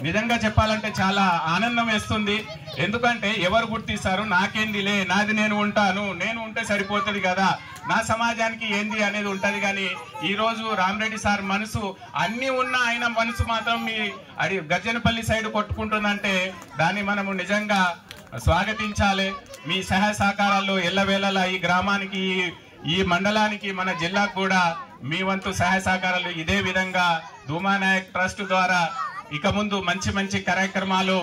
నిజంగా చెప్పాలంటే చాలా ఆనందం వేస్తుంది. ఎందుకంటే ఎవరు గుర్తిస్తారు, నాకేందిలే నాది నేను ఉంటాను, నేను ఉంటే సరిపోతుంది కదా, నా సమాజానికి ఏంది అనేది ఉంటుంది. కానీ ఈరోజు రామరెడ్డి సార్ మనసు అన్నీ ఉన్న ఆయన మనసు మాత్రం మీ గర్జనపల్లి సైడ్ కొట్టుకుంటుందంటే దాన్ని మనము నిజంగా స్వాగతించాలి. మీ సహాయ సహకారాలు ఎల్లవేళలా ఈ గ్రామానికి, ఈ మండలానికి, మన జిల్లాకు కూడా మీ వంతు సహాయ సహకారాలు ఇదే విధంగా ధూమానాయక్ ట్రస్ట్ ద్వారా ఇక ముందు మంచి మంచి కార్యక్రమాలు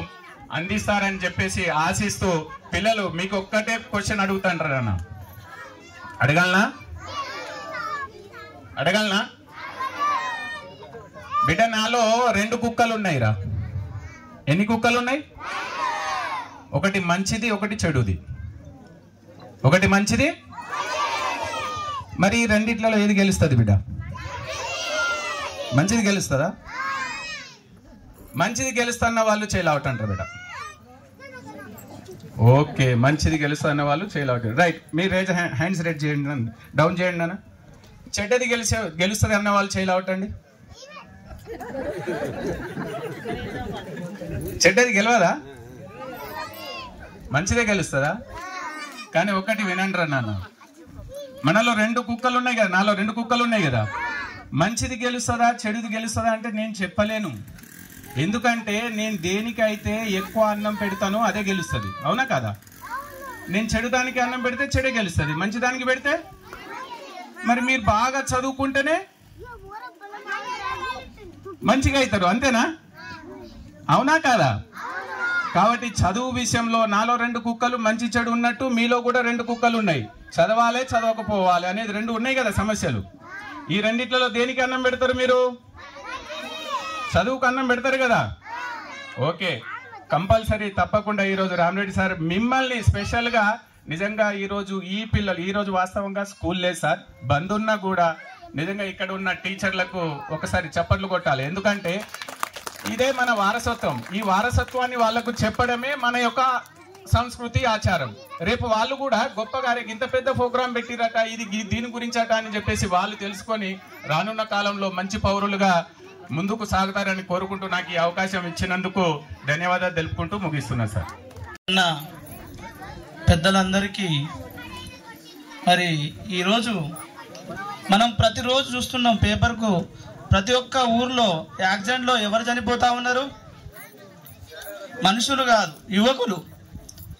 అందిస్తారని చెప్పేసి ఆశిస్తూ, పిల్లలు మీకు ఒక్కటే క్వశ్చన్ అడుగుతాంటారు అన్న, అడగలనా బిడ్డ? నాలో 2 కుక్కలు ఉన్నాయిరా. ఎన్ని కుక్కలు ఉన్నాయి? ఒకటి మంచిది, ఒకటి చెడుది. ఒకటి మంచిది. మరి రెండిట్లలో ఏది గెలుస్తుంది బిడ్డ? మంచిది గెలుస్తుందా? మంచిది గెలుస్తున్న వాళ్ళు చేయలేవట అంటారు బిడ్డ. ఓకే, మంచిది గెలుస్తున్న వాళ్ళు చేయలేవట. రైట్, మీరు రేజ్ హ్యాండ్స్ రేజ్ చేయండి, డౌన్ చేయండి అన్న. చెడ్డది గెలుస్తుంది అన్న వాళ్ళు చేయలేవటండి. చెడ్డది గెలవదా? మంచిదే గెలుస్తుందా? కానీ ఒకటి వినండి రా నాన్న, మనలో 2 కుక్కలు ఉన్నాయి కదా, నాలో 2 కుక్కలు ఉన్నాయి కదా, మంచిది గెలుస్తుందా చెడుది గెలుస్తుందా అంటే నేను చెప్పలేను. ఎందుకంటే నేను దేనికైతే ఎక్కువ అన్నం పెడతానో అదే గెలుస్తుంది, అవునా కదా? నేను చెడుదానికి అన్నం పెడితే చెడే గెలుస్తుంది, మంచిదానికి పెడితే మరి మీరు బాగా చదువుకుంటేనే మంచిగా అవుతారు, అంతేనా? అవునా కాదా? కాబట్టి చదువు విషయంలో నాలో 2 కుక్కలు మంచి చెడు ఉన్నట్టు మీలో కూడా 2 కుక్కలు ఉన్నాయి. చదవాలి, చదవకపోవాలి అనేది 2 ఉన్నాయి కదా సమస్యలు. ఈ రెండిట్లలో దేనికి అన్నం పెడతారు మీరు? చదువుకు అన్నం పెడతారు కదా. ఓకే, కంపల్సరీ తప్పకుండా ఈరోజు రామరెడ్డి సార్ మిమ్మల్ని స్పెషల్గా నిజంగా ఈరోజు ఈ పిల్లలు, ఈరోజు వాస్తవంగా స్కూల్ లేదు సార్, బంద్ ఉన్నా కూడా నిజంగా ఇక్కడ ఉన్న టీచర్లకు ఒకసారి చప్పట్లు కొట్టాలి. ఎందుకంటే ఇదే మన వారసత్వం. ఈ వారసత్వాన్ని వాళ్ళకు చెప్పడమే మన యొక్క సంస్కృతి, ఆచారం. రేపు వాళ్ళు కూడా గొప్పగా ఇంత పెద్ద ప్రోగ్రాం పెట్టిరట, ఇది దీని గురించట అని చెప్పేసి వాళ్ళు తెలుసుకొని రానున్న కాలంలో మంచి పౌరులుగా ముందుకు సాగుతారని కోరుకుంటూ నాకు ఈ అవకాశం ఇచ్చినందుకు ధన్యవాదాలు తెలుపుకుంటూ ముగిస్తున్నా సార్. పెద్దలందరికీ మరి ఈరోజు మనం ప్రతిరోజు చూస్తున్నాం పేపర్కు, ప్రతి ఒక్క ఊర్లో యాక్సిడెంట్లో ఎవరు చనిపోతా ఉన్నారు? మనుషులు కాదు, యువకులు,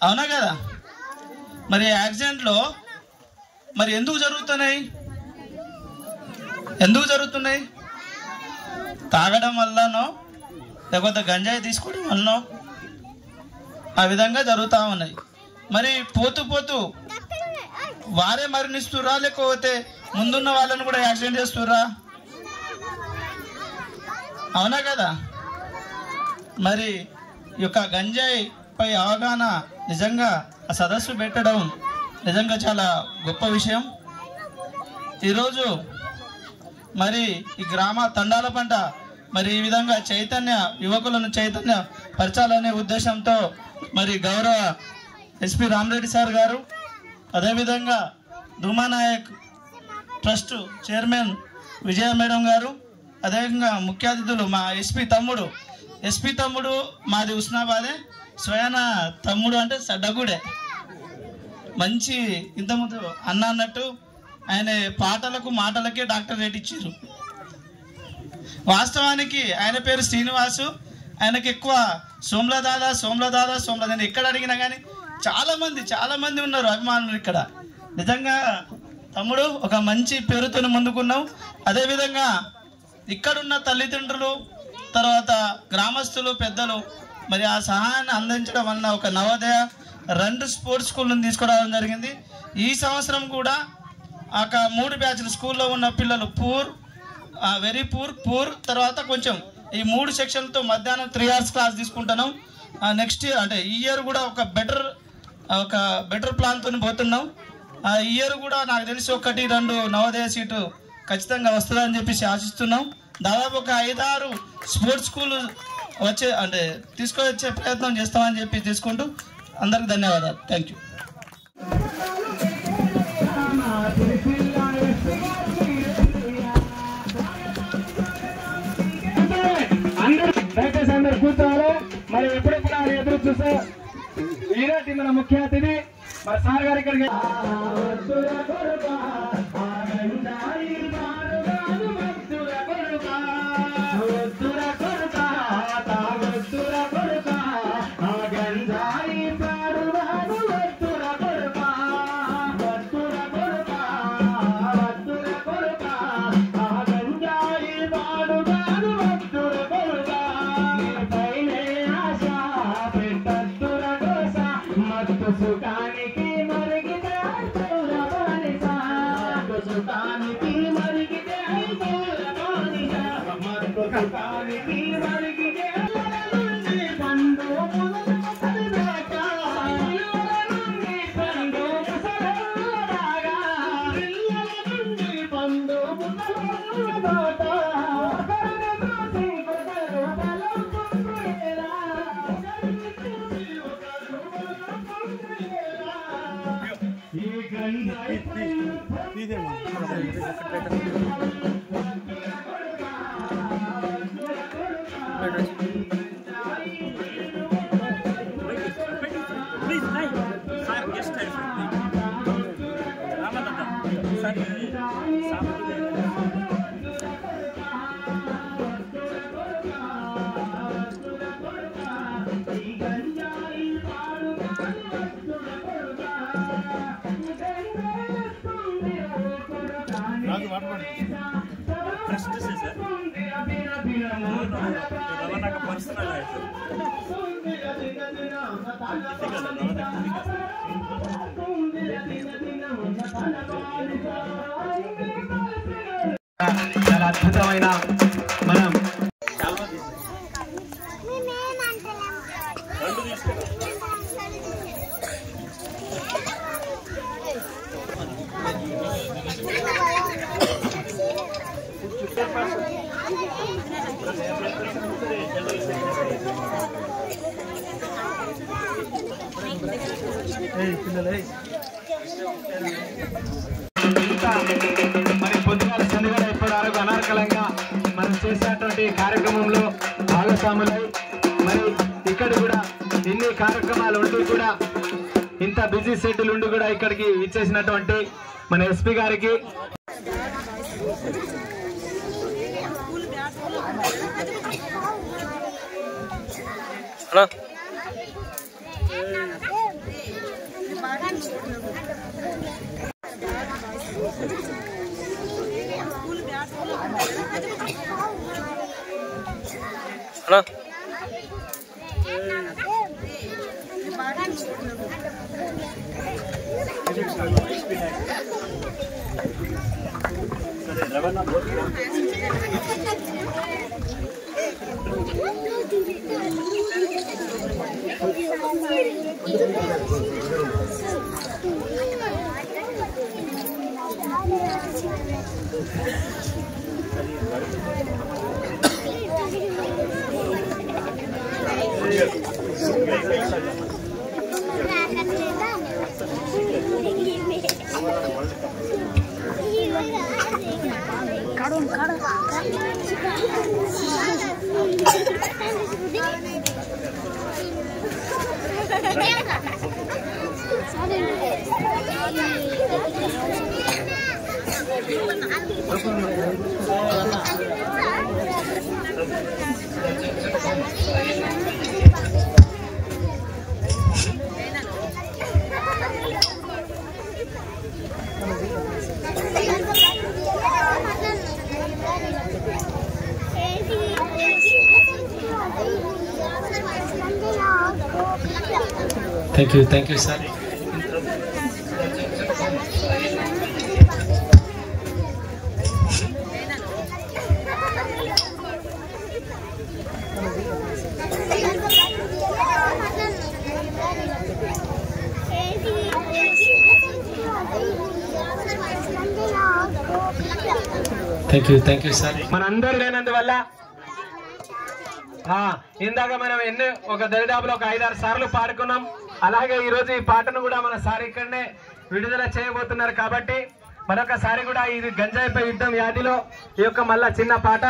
అవునా కదా? మరి యాక్సిడెంట్లో మరి ఎందుకు జరుగుతున్నాయి? తాగడం వల్లనో లేకపోతే గంజాయి తీసుకోవడం వల్లనో ఆ విధంగా జరుగుతూ ఉన్నాయి. మరి పోతూ పోతూ వారే మరణిస్తురా, లేకపోతే ముందున్న వాళ్ళని కూడా యాక్సిడెంట్ చేస్తురా? అవునా కదా? మరి ఈ యొక్క గంజాయి పై అవగాహన నిజంగా ఆ సదస్సు పెట్టడం నిజంగా చాలా గొప్ప విషయం. ఈరోజు మరి ఈ గ్రామ తండాల పంట మరి ఈ విధంగా యువకులను చైతన్య పరచాలనే ఉద్దేశంతో మరి గౌరవ ఎస్పీ రామరెడ్డి సార్ గారు, అదేవిధంగా ధూమానాయక్ ట్రస్ట్ చైర్మన్ విజయ మేడం గారు, అదేవిధంగా ముఖ్య అతిథులు మా ఎస్పీ తమ్ముడు మాది హుస్నాబాదే, స్వయాన తమ్ముడు అంటే సడ్డగుడే, మంచి ఇంతకుముందు అన్న అన్నట్టు ఆయన పాటలకు మాటలకే డాక్టర్ రేట్ ఇచ్చారు. వాస్తవానికి ఆయన పేరు శ్రీనివాసు, ఆయనకి ఎక్కువ సోమ్లదాదా ఎక్కడ అడిగినా కానీ చాలా మంది ఉన్నారు అభిమానులు ఇక్కడ. నిజంగా తమ్ముడు ఒక మంచి పేరుతో ముందుకున్నావు. అదేవిధంగా ఇక్కడున్న తల్లిదండ్రులు, తర్వాత గ్రామస్తులు, పెద్దలు మరి ఆ సహాయాన్ని అందించడం వలన ఒక నవోదయ 2 స్పోర్ట్స్ స్కూళ్ళను తీసుకురావడం జరిగింది. ఈ సంవత్సరం కూడా ఆ 3 బ్యాచ్లు స్కూల్లో ఉన్న పిల్లలు వెరీ పూర్ తర్వాత కొంచెం ఈ 3 సెక్షన్లతో మధ్యాహ్నం 3 hours క్లాస్ తీసుకుంటున్నాం. నెక్స్ట్ అంటే ఈ ఇయర్ కూడా ఒక బెటర్ ప్లాన్తో పోతున్నాం. ఈ ఇయర్ కూడా నాకు తెలిసి 1-2 నవోదయ సీటు ఖచ్చితంగా వస్తుందని చెప్పేసి ఆశిస్తున్నాం. దాదాపు ఒక 5-6 స్పోర్ట్స్ స్కూల్ తీసుకొచ్చే ప్రయత్నం చేస్తామని చెప్పి తీసుకుంటూ అందరికి ధన్యవాదాలు. Thank you. దయచేసి అందరు కూర్చోవాలి. మరి ఎప్పుడు కూడా ఎదురు చూసే ఈనాటి మన ముఖ్య అతిథి మరి సార్ గారు ఇక్కడికి చాలా అద్భుతమైన మనం మరి పొద్దుగాల సందుగా ఇప్పటి వరకు అనర్కలంగా మనం చేసినటువంటి కార్యక్రమంలో భాగస్వాములై మరి ఇక్కడ కూడా ఎన్ని కార్యక్రమాలు ఉంటూ కూడా ఇంత బిజీ షెడ్యూల్ ఉండి కూడా ఇక్కడికి ఇచ్చేసినటువంటి మన ఎస్పీ గారికి thank you sir. Thank you sir. మనందరూ లేనందువల్ల ఇందాక మనం ఒక దరిదాపులో ఒక 5-6 సార్లు పాడుకున్నాం. అలాగే ఈరోజు ఈ పాటను కూడా మన సార్ ఇక్కడనే విడుదల చేయబోతున్నారు కాబట్టి మరొకసారి కూడా ఇది గంజాయిపై యుద్ధం వ్యాధిలో ఈ యొక్క మళ్ళా చిన్న పాట.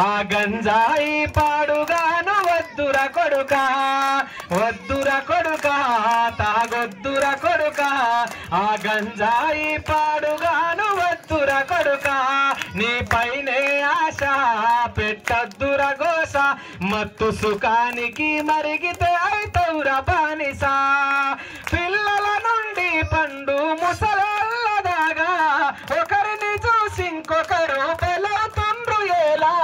ఆ గంజాయి పాడుగాను వద్దుర కొడుకా, వద్దుర కొడుకా, తాగొద్దుర కొడుకా. ఆ గంజాయి పాడుగాను వద్దుర కొడుకా, నీ పైనే ఆశ పెట్టద్దుర గోస. మత్తు సుఖానికి మరిగితే అయితౌర బానిస. పిల్లల నుండి పండు ముసలాళ్ళ దాగా ఒకరిని చూసి ఇంకొకరు పెళ్ళవుతుండ్రు ఎలా.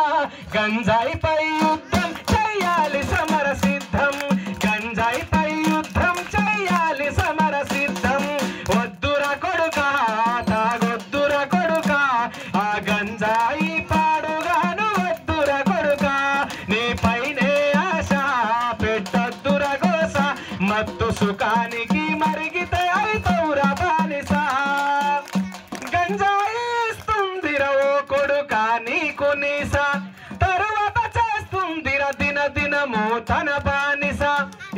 గంజాయిపై యుద్ధం చెయ్యాలి సమర సిద్ధం, గంజాయిపై యుద్ధం చెయ్యాలి సమర సిద్ధం. వద్దుర కొడుకా, తాగొద్దుర కొడుకా, ఆ గంజాయి పాడుగాను వద్దుర కొడుకా, నీ పైనే ఆశ పెట్టద్దుర గోస. మత్తు సుఖానికి మరిగితే అయితౌర బానిస. గంజాయి ఇస్తుందిర ఓ కొడుకా నీకు నీస, తరువాత చేస్తుందిర దిన దినము తన బానిస.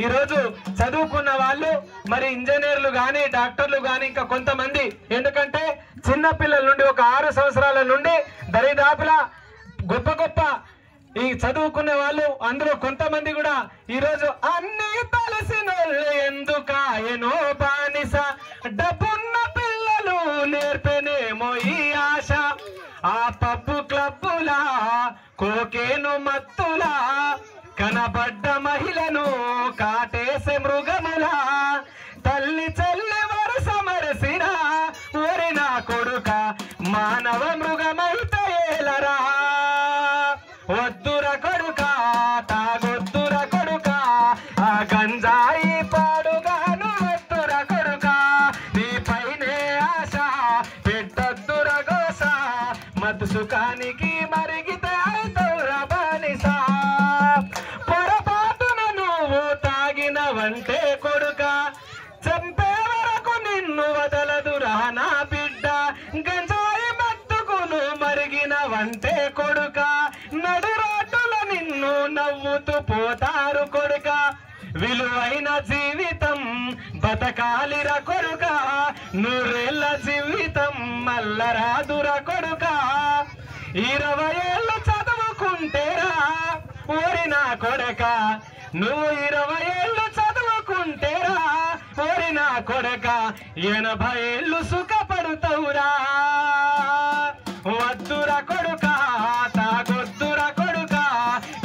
ఈరోజు చదువుకున్న వాళ్ళు మరి ఇంజనీర్లు గాని డాక్టర్లు గాని ఇంకా కొంతమంది, ఎందుకంటే చిన్న పిల్లల నుండి ఒక 6 సంవత్సరాల నుండి దరిదాపులా గొప్ప గొప్ప ఈ చదువుకునే వాళ్ళు అందులో కొంతమంది కూడా ఈరోజు అన్ని తెలిసిన ఎందుకాయనో బానిస. డబ్బున్న పిల్లలు నేర్పెనేమో ఈ ఆశ. ఆ పబ్బు క్లబ్బులా కోకేను మత్తులా కనబడ్డ మహిళను కాటేసే మృగములా. తల్లి చెల్లి వరుస మరసిరా ఓరి నా కొడుక, మానవ మృగమైతే ఏలరా. వద్దుర కొడుకా, తాగొద్దుర కొడుకా, ఆ గంజాయి పాడుగాను వద్దుర కొడుకా, నీ పైనే ఆశ పెట్టద్దుర గోస. మత్తు సుఖానికి మరిగితే అయితౌర బానిస. పొరపాటున నువ్వు తాగినవంటే కొడుకా, చంపే వరకు నిన్ను వదలదురా నా బిడ్డ. గంజాయి మత్తుకును మరిగినవంటే కొడుకా, నడు రోడ్డుల నిన్ను నవ్వుతూ పోతారు కొడుకా. విలువైన జీవితం బతకాలిర కొడుకా, 100 ఏళ్ల జీవితం మల్లరాదుర కొడుకా. 20 ఏళ్ళు చదువుకుంటేరా ఓరి నా కొడుకా, నువ్వు 20 ఏళ్ళు చదువుకుంటేరా ఓరి నా కొడుకా, 80 ఏళ్ళు సుఖపడుతవురా. వద్దుర కొడుకా, తాగొద్దుర కొడుకా,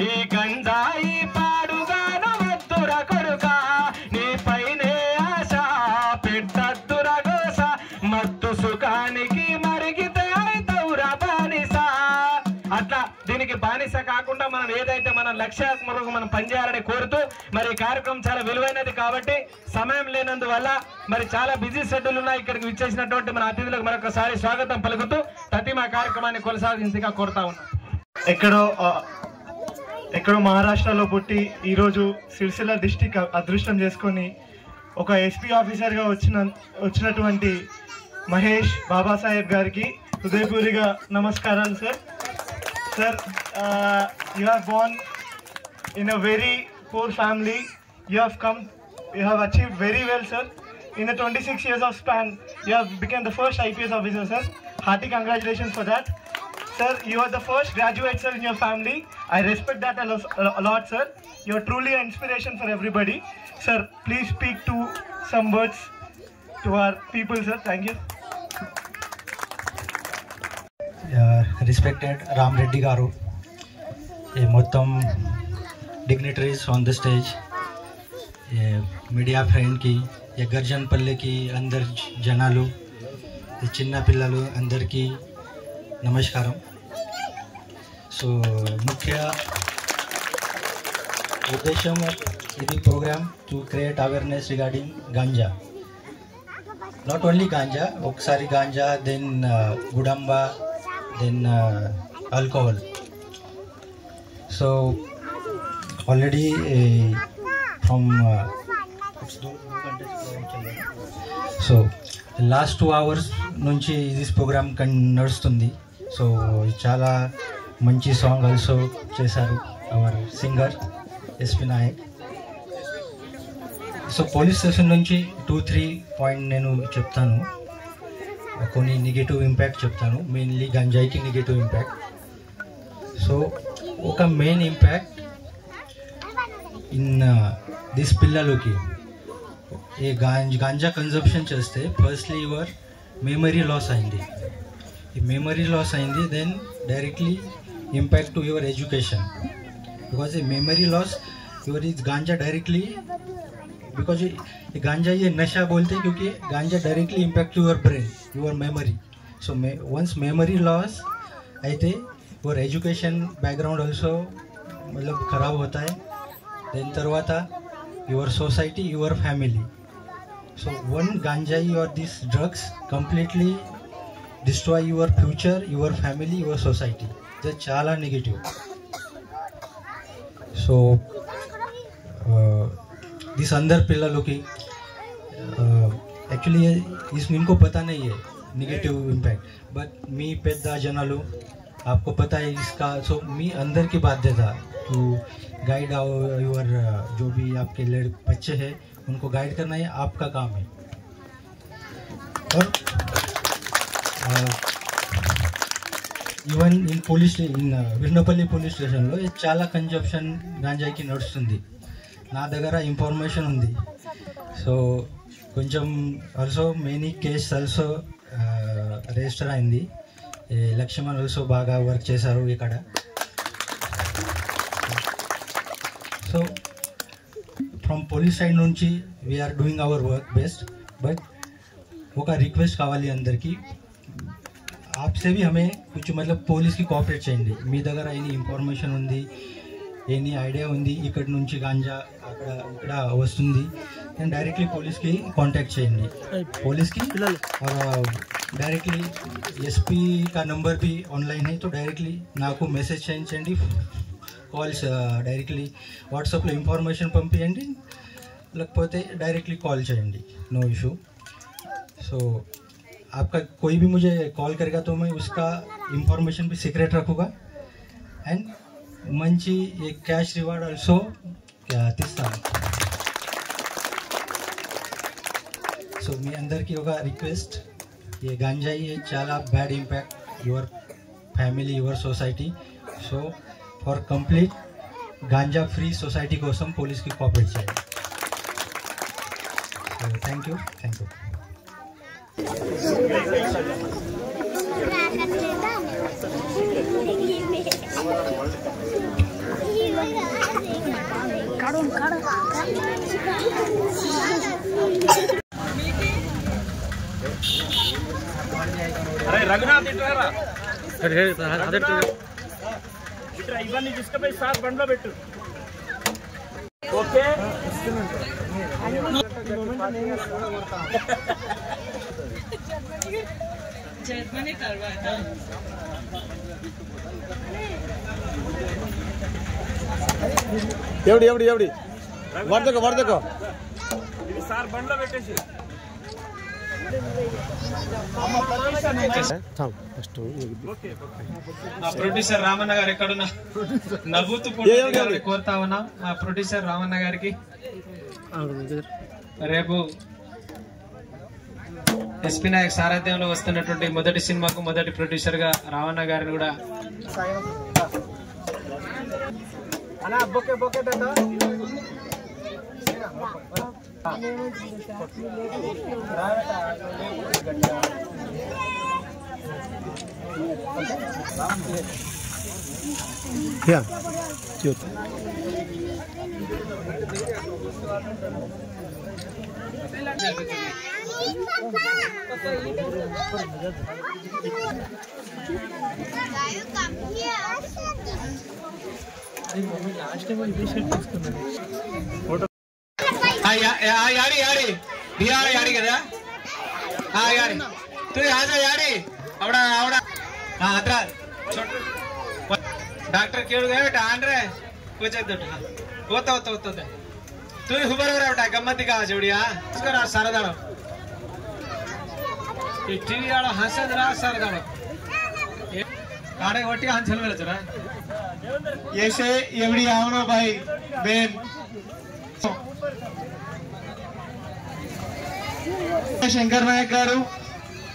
ఈ గంజాయి పాడుగాను వద్దుర కొడుకా, నీ పైనే ఆశ పెట్టద్దుర గోస. మత్తు సుఖానికి మరిగితే అయితౌర బానిస. అట్లా దీనికి బానిస కాకుండా మనం ఏదైతే మన లక్ష్యాత్మకంగా మనం పనిచేయాలని కోరుతూ మరి ఈ కార్యక్రమం చాలా విలువైనది కాబట్టి సమయం లేనందువల్ల మరి చాలా బిజీ షెడ్యూల్ ఉన్నాయి. ఇక్కడికి విచ్చేసినటువంటి మన అతిథులకు మరొకసారి స్వాగతం పలుకుతూ ప్రతి మా కార్యక్రమాన్ని కొనసాగించగా కోరుతా ఉన్నాం. ఎక్కడో మహారాష్ట్రలో పుట్టి ఈరోజు సిరిసిల్ల డిస్టిక్ అదృష్టం చేసుకొని ఒక ఎస్పీ ఆఫీసర్గా వచ్చినటువంటి మహేష్ బాబాసాహెబ్ గారికి హృదయపూర్వక నమస్కారాలు sir. Sir, you have born in a very poor family. You have achieved very well, sir. In the 26 years of span, you have become the first IPS officer, sir. Hearty congratulations for that. Sir, you are the first graduate, sir, in your family. I respect that a lot, sir. You are truly an inspiration for everybody. Sir, please speak to some words to our people, sir. Thank you. Respected Ram Reddy Garu, మొత్తం dignitaries on the stage, media ఫ్రెండ్కి, గర్జన్పల్లికి అందరు జనాలు, చిన్న పిల్లలు అందరికీ నమస్కారం. So ముఖ్య ఉద్దేశం ఇది program to create awareness regarding ganja. Not only ganja, ఒకసారి ganja, then gudumba, then alcohol. So already from so last 2 hours నుంచి దిస్ ప్రోగ్రామ్ నడుస్తుంది. సో చాలా మంచి సాంగ్ ఆల్సో చేశారు our singer SP Naik. So police station నుంచి 2-3 పాయింట్ నేను చెప్తాను, కొన్ని నెగిటివ్ ఇంపాక్ట్ చెప్తాను, మెయిన్లీ గంజాయికి నెగిటివ్ ఇంపాక్ట్. సో ఒక మెయిన్ ఇంపాక్ట్ ఇన్ దిస్ పిల్లలకి ఏ గాంజా కన్జంప్షన్ చేస్తే ఫస్ట్లీ యువర్ మెమరీ లాస్ అయింది. ఈ మెమరీ లాస్ అయింది, then directly impact to your education, because ये memory loss your is ganja directly, because ये गांजा ये नशा बोलते हैं क्योंकि ganja directly impact to your brain, your memory. So once memory loss అయితే योर एजुकेशन बैकग्राउंड ऑल्सो मतलब खराब होता है. देन తర్వాత your society, your family. So one ganjai or these drugs completely destroy your future, your family, your society. That's chala negative. So this अंदर पिल्लों की actually इसमें इनको पता नहीं है negative impact, but मी पेद्दा जनालू आपको पता है इसका. सो मी अंदर की बात देता टू गाइड योर जो भी आपके बच्चे हैं उनको गाइड करना है, आपका काम है. और ఈవెన్ ఇన్ విర్నపల్లి పోలీస్ స్టేషన్లో చాలా కన్జంప్షన్ గాంజాకి నడుస్తుంది. నా దగ్గర ఇన్ఫర్మేషన్ ఉంది. సో కొంచెం also many case also register అయింది. లక్ష్మణ్ ఆల్సో బాగా వర్క్ చేశారు ఇక్కడ. సో ఫ్రమ్ పోలీస్ సైడ్ నుంచి we are doing our work best. But ఒక రిక్వెస్ట్ కావాలి అందరికీ, आपसे भी हमें कुछ मतलब పోలీస్ కి కోఆపరేట్ చేయండి. మీ దగ్గర ఎనీ ఇన్ఫర్మేషన్ ఉంది, ఎనీ ఐడియా ఉంది ఇక్కడ నుంచి గాంజా ఇక్కడ వస్తుంది, నేను డైరెక్ట్లీ పోలీస్కి కాంటాక్ట్ చేయండి. పోలీస్కి డైరెక్ట్లీ ఎస్పీ का नंबर भी ऑनलाइन है, तो डायरेक्टली నాకు మెసేజ్ చేయండి, కాల్స్ డైరెక్ట్లీ వాట్సాప్లో ఇన్ఫర్మేషన్ పంపించండి, లేకపోతే డైరెక్ట్లీ కాల్ చేయండి, नो इशू. सो आपका कोई भी मुझे कॉल करेगा तो मैं उसका इंफॉर्मेशन भी सीक्रेट रखूँगा. एंड मंची एक कैश रिवार्ड ऑल्सो తీస్తాను. సో మీ అందరికీ ఒక రిక్వెస్ట్, ये गांजा ये చాలా bad impact your family, your society. So for complete ganja free society కోసం పోలీస్కి కోఆపరేట్ చేయండి. Thank you. అరే రఘునాథ్ ఇట్రా ఇవన్నీ తీసుకుపోయి సార్ బండ్లో పెట్టు. ఓకే జర్మనీ తర్వాత ఎవడి వరదకో ఇది సార్ బండ్లో పెట్టేసి. ప్రొడ్యూసర్ రామన్న గారు ఎక్కడున్నా నవ్వుతూ కోరుతా ఉన్నాం. మా ప్రొడ్యూసర్ రామన్న గారికి రేపు ఎస్పీ నాయక్ సారథ్యంలో వస్తున్నటువంటి మొదటి సినిమాకు మొదటి ప్రొడ్యూసర్ గా రావణ గారిని కూడా यारी కదా यारी तू आ जा यारी आवड़ा आवड़ा हां अत्र डॉक्टर केळु गए बेटा आन रे कुछ दट होता होता होता तू हुबर रे बेटा गम्मत का जोड़िया इसको रा सारा दाड़ो ये टीवी वाला हंसद रा सारा दाड़ो काड़े वटी हंसल में जरा ऐसे एवढी आवना भाई बेन శంకర్ నాయక్ గారు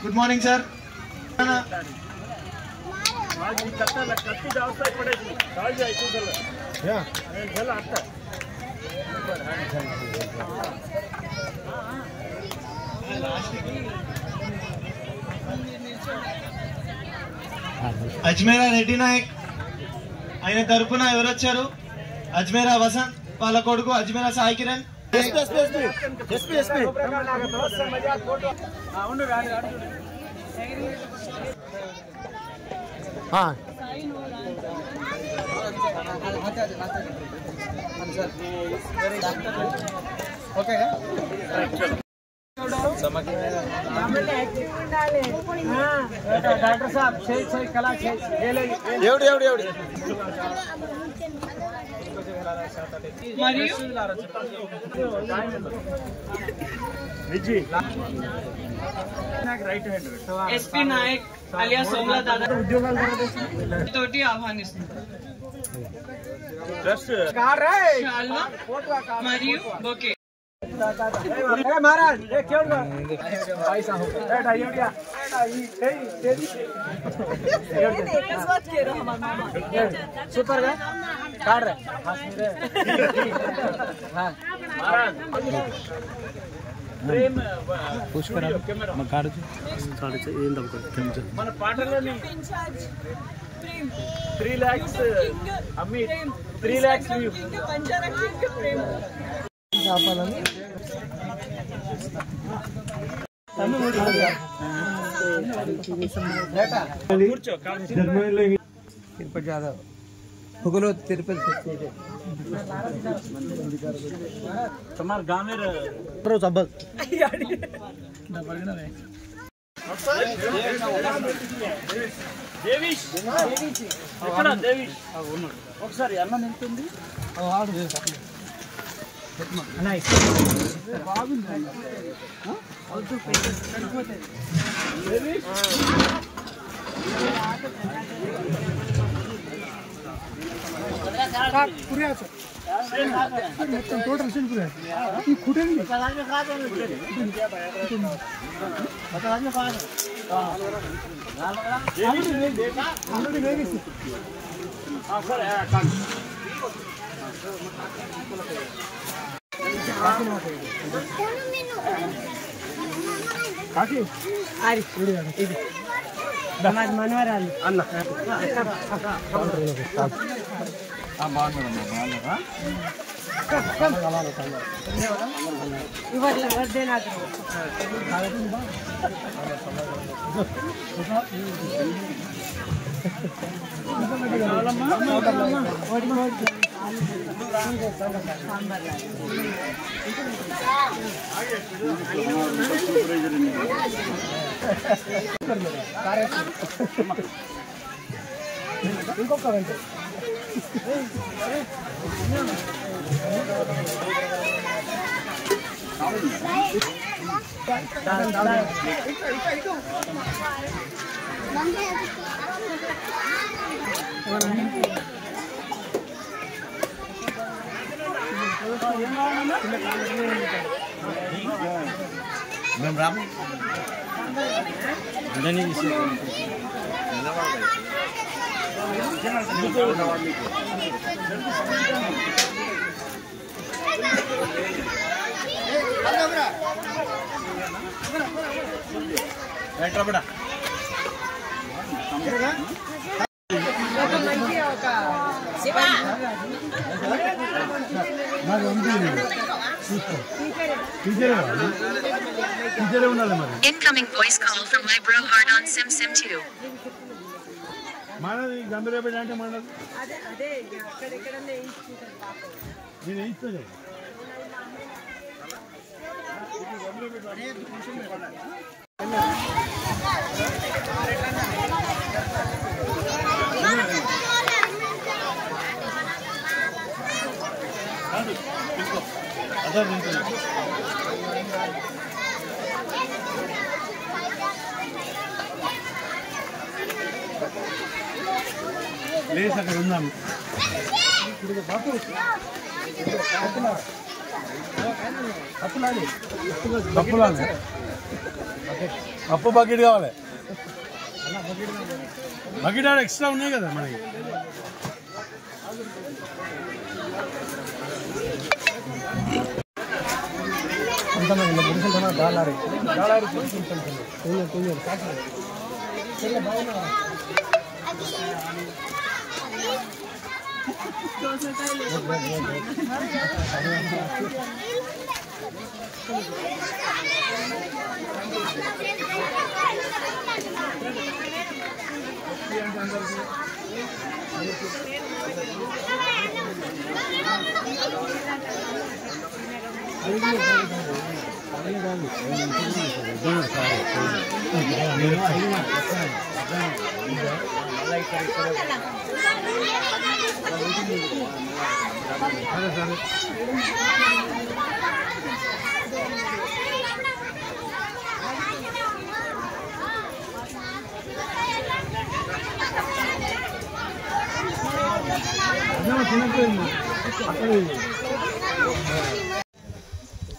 good morning sir Ajmeera Reddy Nayak ఆయన తరపున ఎవరు వచ్చారు? అజ్మేరా వసంత్ వాళ్ళ కొడుకు అజ్మేరా సాయి కిరణ్ डॉक्टर साहब सही कला एवढी एवढी एवढी ఎస్పీ నాయక్ అలియా సోమలా దాదా తోటి ఆహ్వానిస్తున్నారు మరియు బొకే महाराज सुपर काढ रे మన పాటలోని 3 lakhs అమ్మి 3 lakhs तिरुपति यादव भूगोल तिरुपति तुम्हारे गाँव में దేవీష్ ఎక్కడ దేవీష్ ఒకసారి అన్నం ఎంతుంది टोटल खुटे మనవరాలు అన్న ఇంకొక గంట మేము రాము Incoming voice call from my bro Hard on Sim 2. మనది గంభీరపేట అంటే మనది నేను వేయిస్తాను లేదు అక్కడ ఉందాం అప్పు బకెట్ కావాలి బకెట్ ఆడ ఎక్స్ట్రా ఉన్నాయి కదా మనకి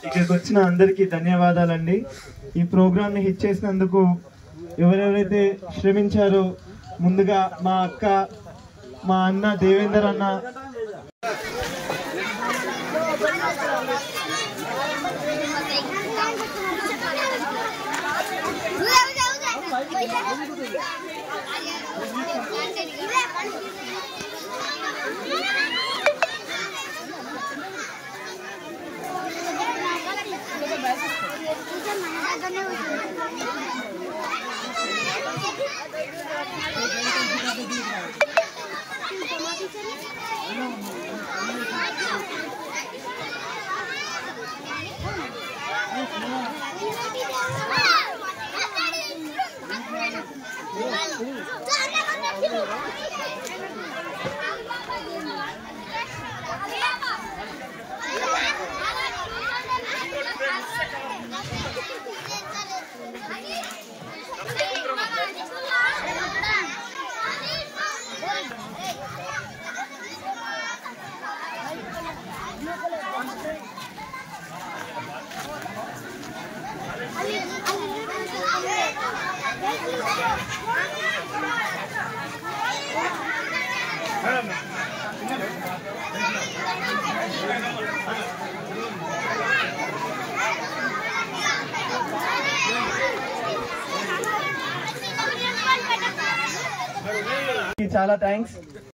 ఇక్కడికి వచ్చిన అందరికీ ధన్యవాదాలండి. ఈ ప్రోగ్రామ్ని హిట్ చేసినందుకు ఎవరెవరైతే శ్రమించారో ముందుగా మా అక్క, మా అన్న దేవేందర్ అన్న, చాలా థ్యాంక్స్.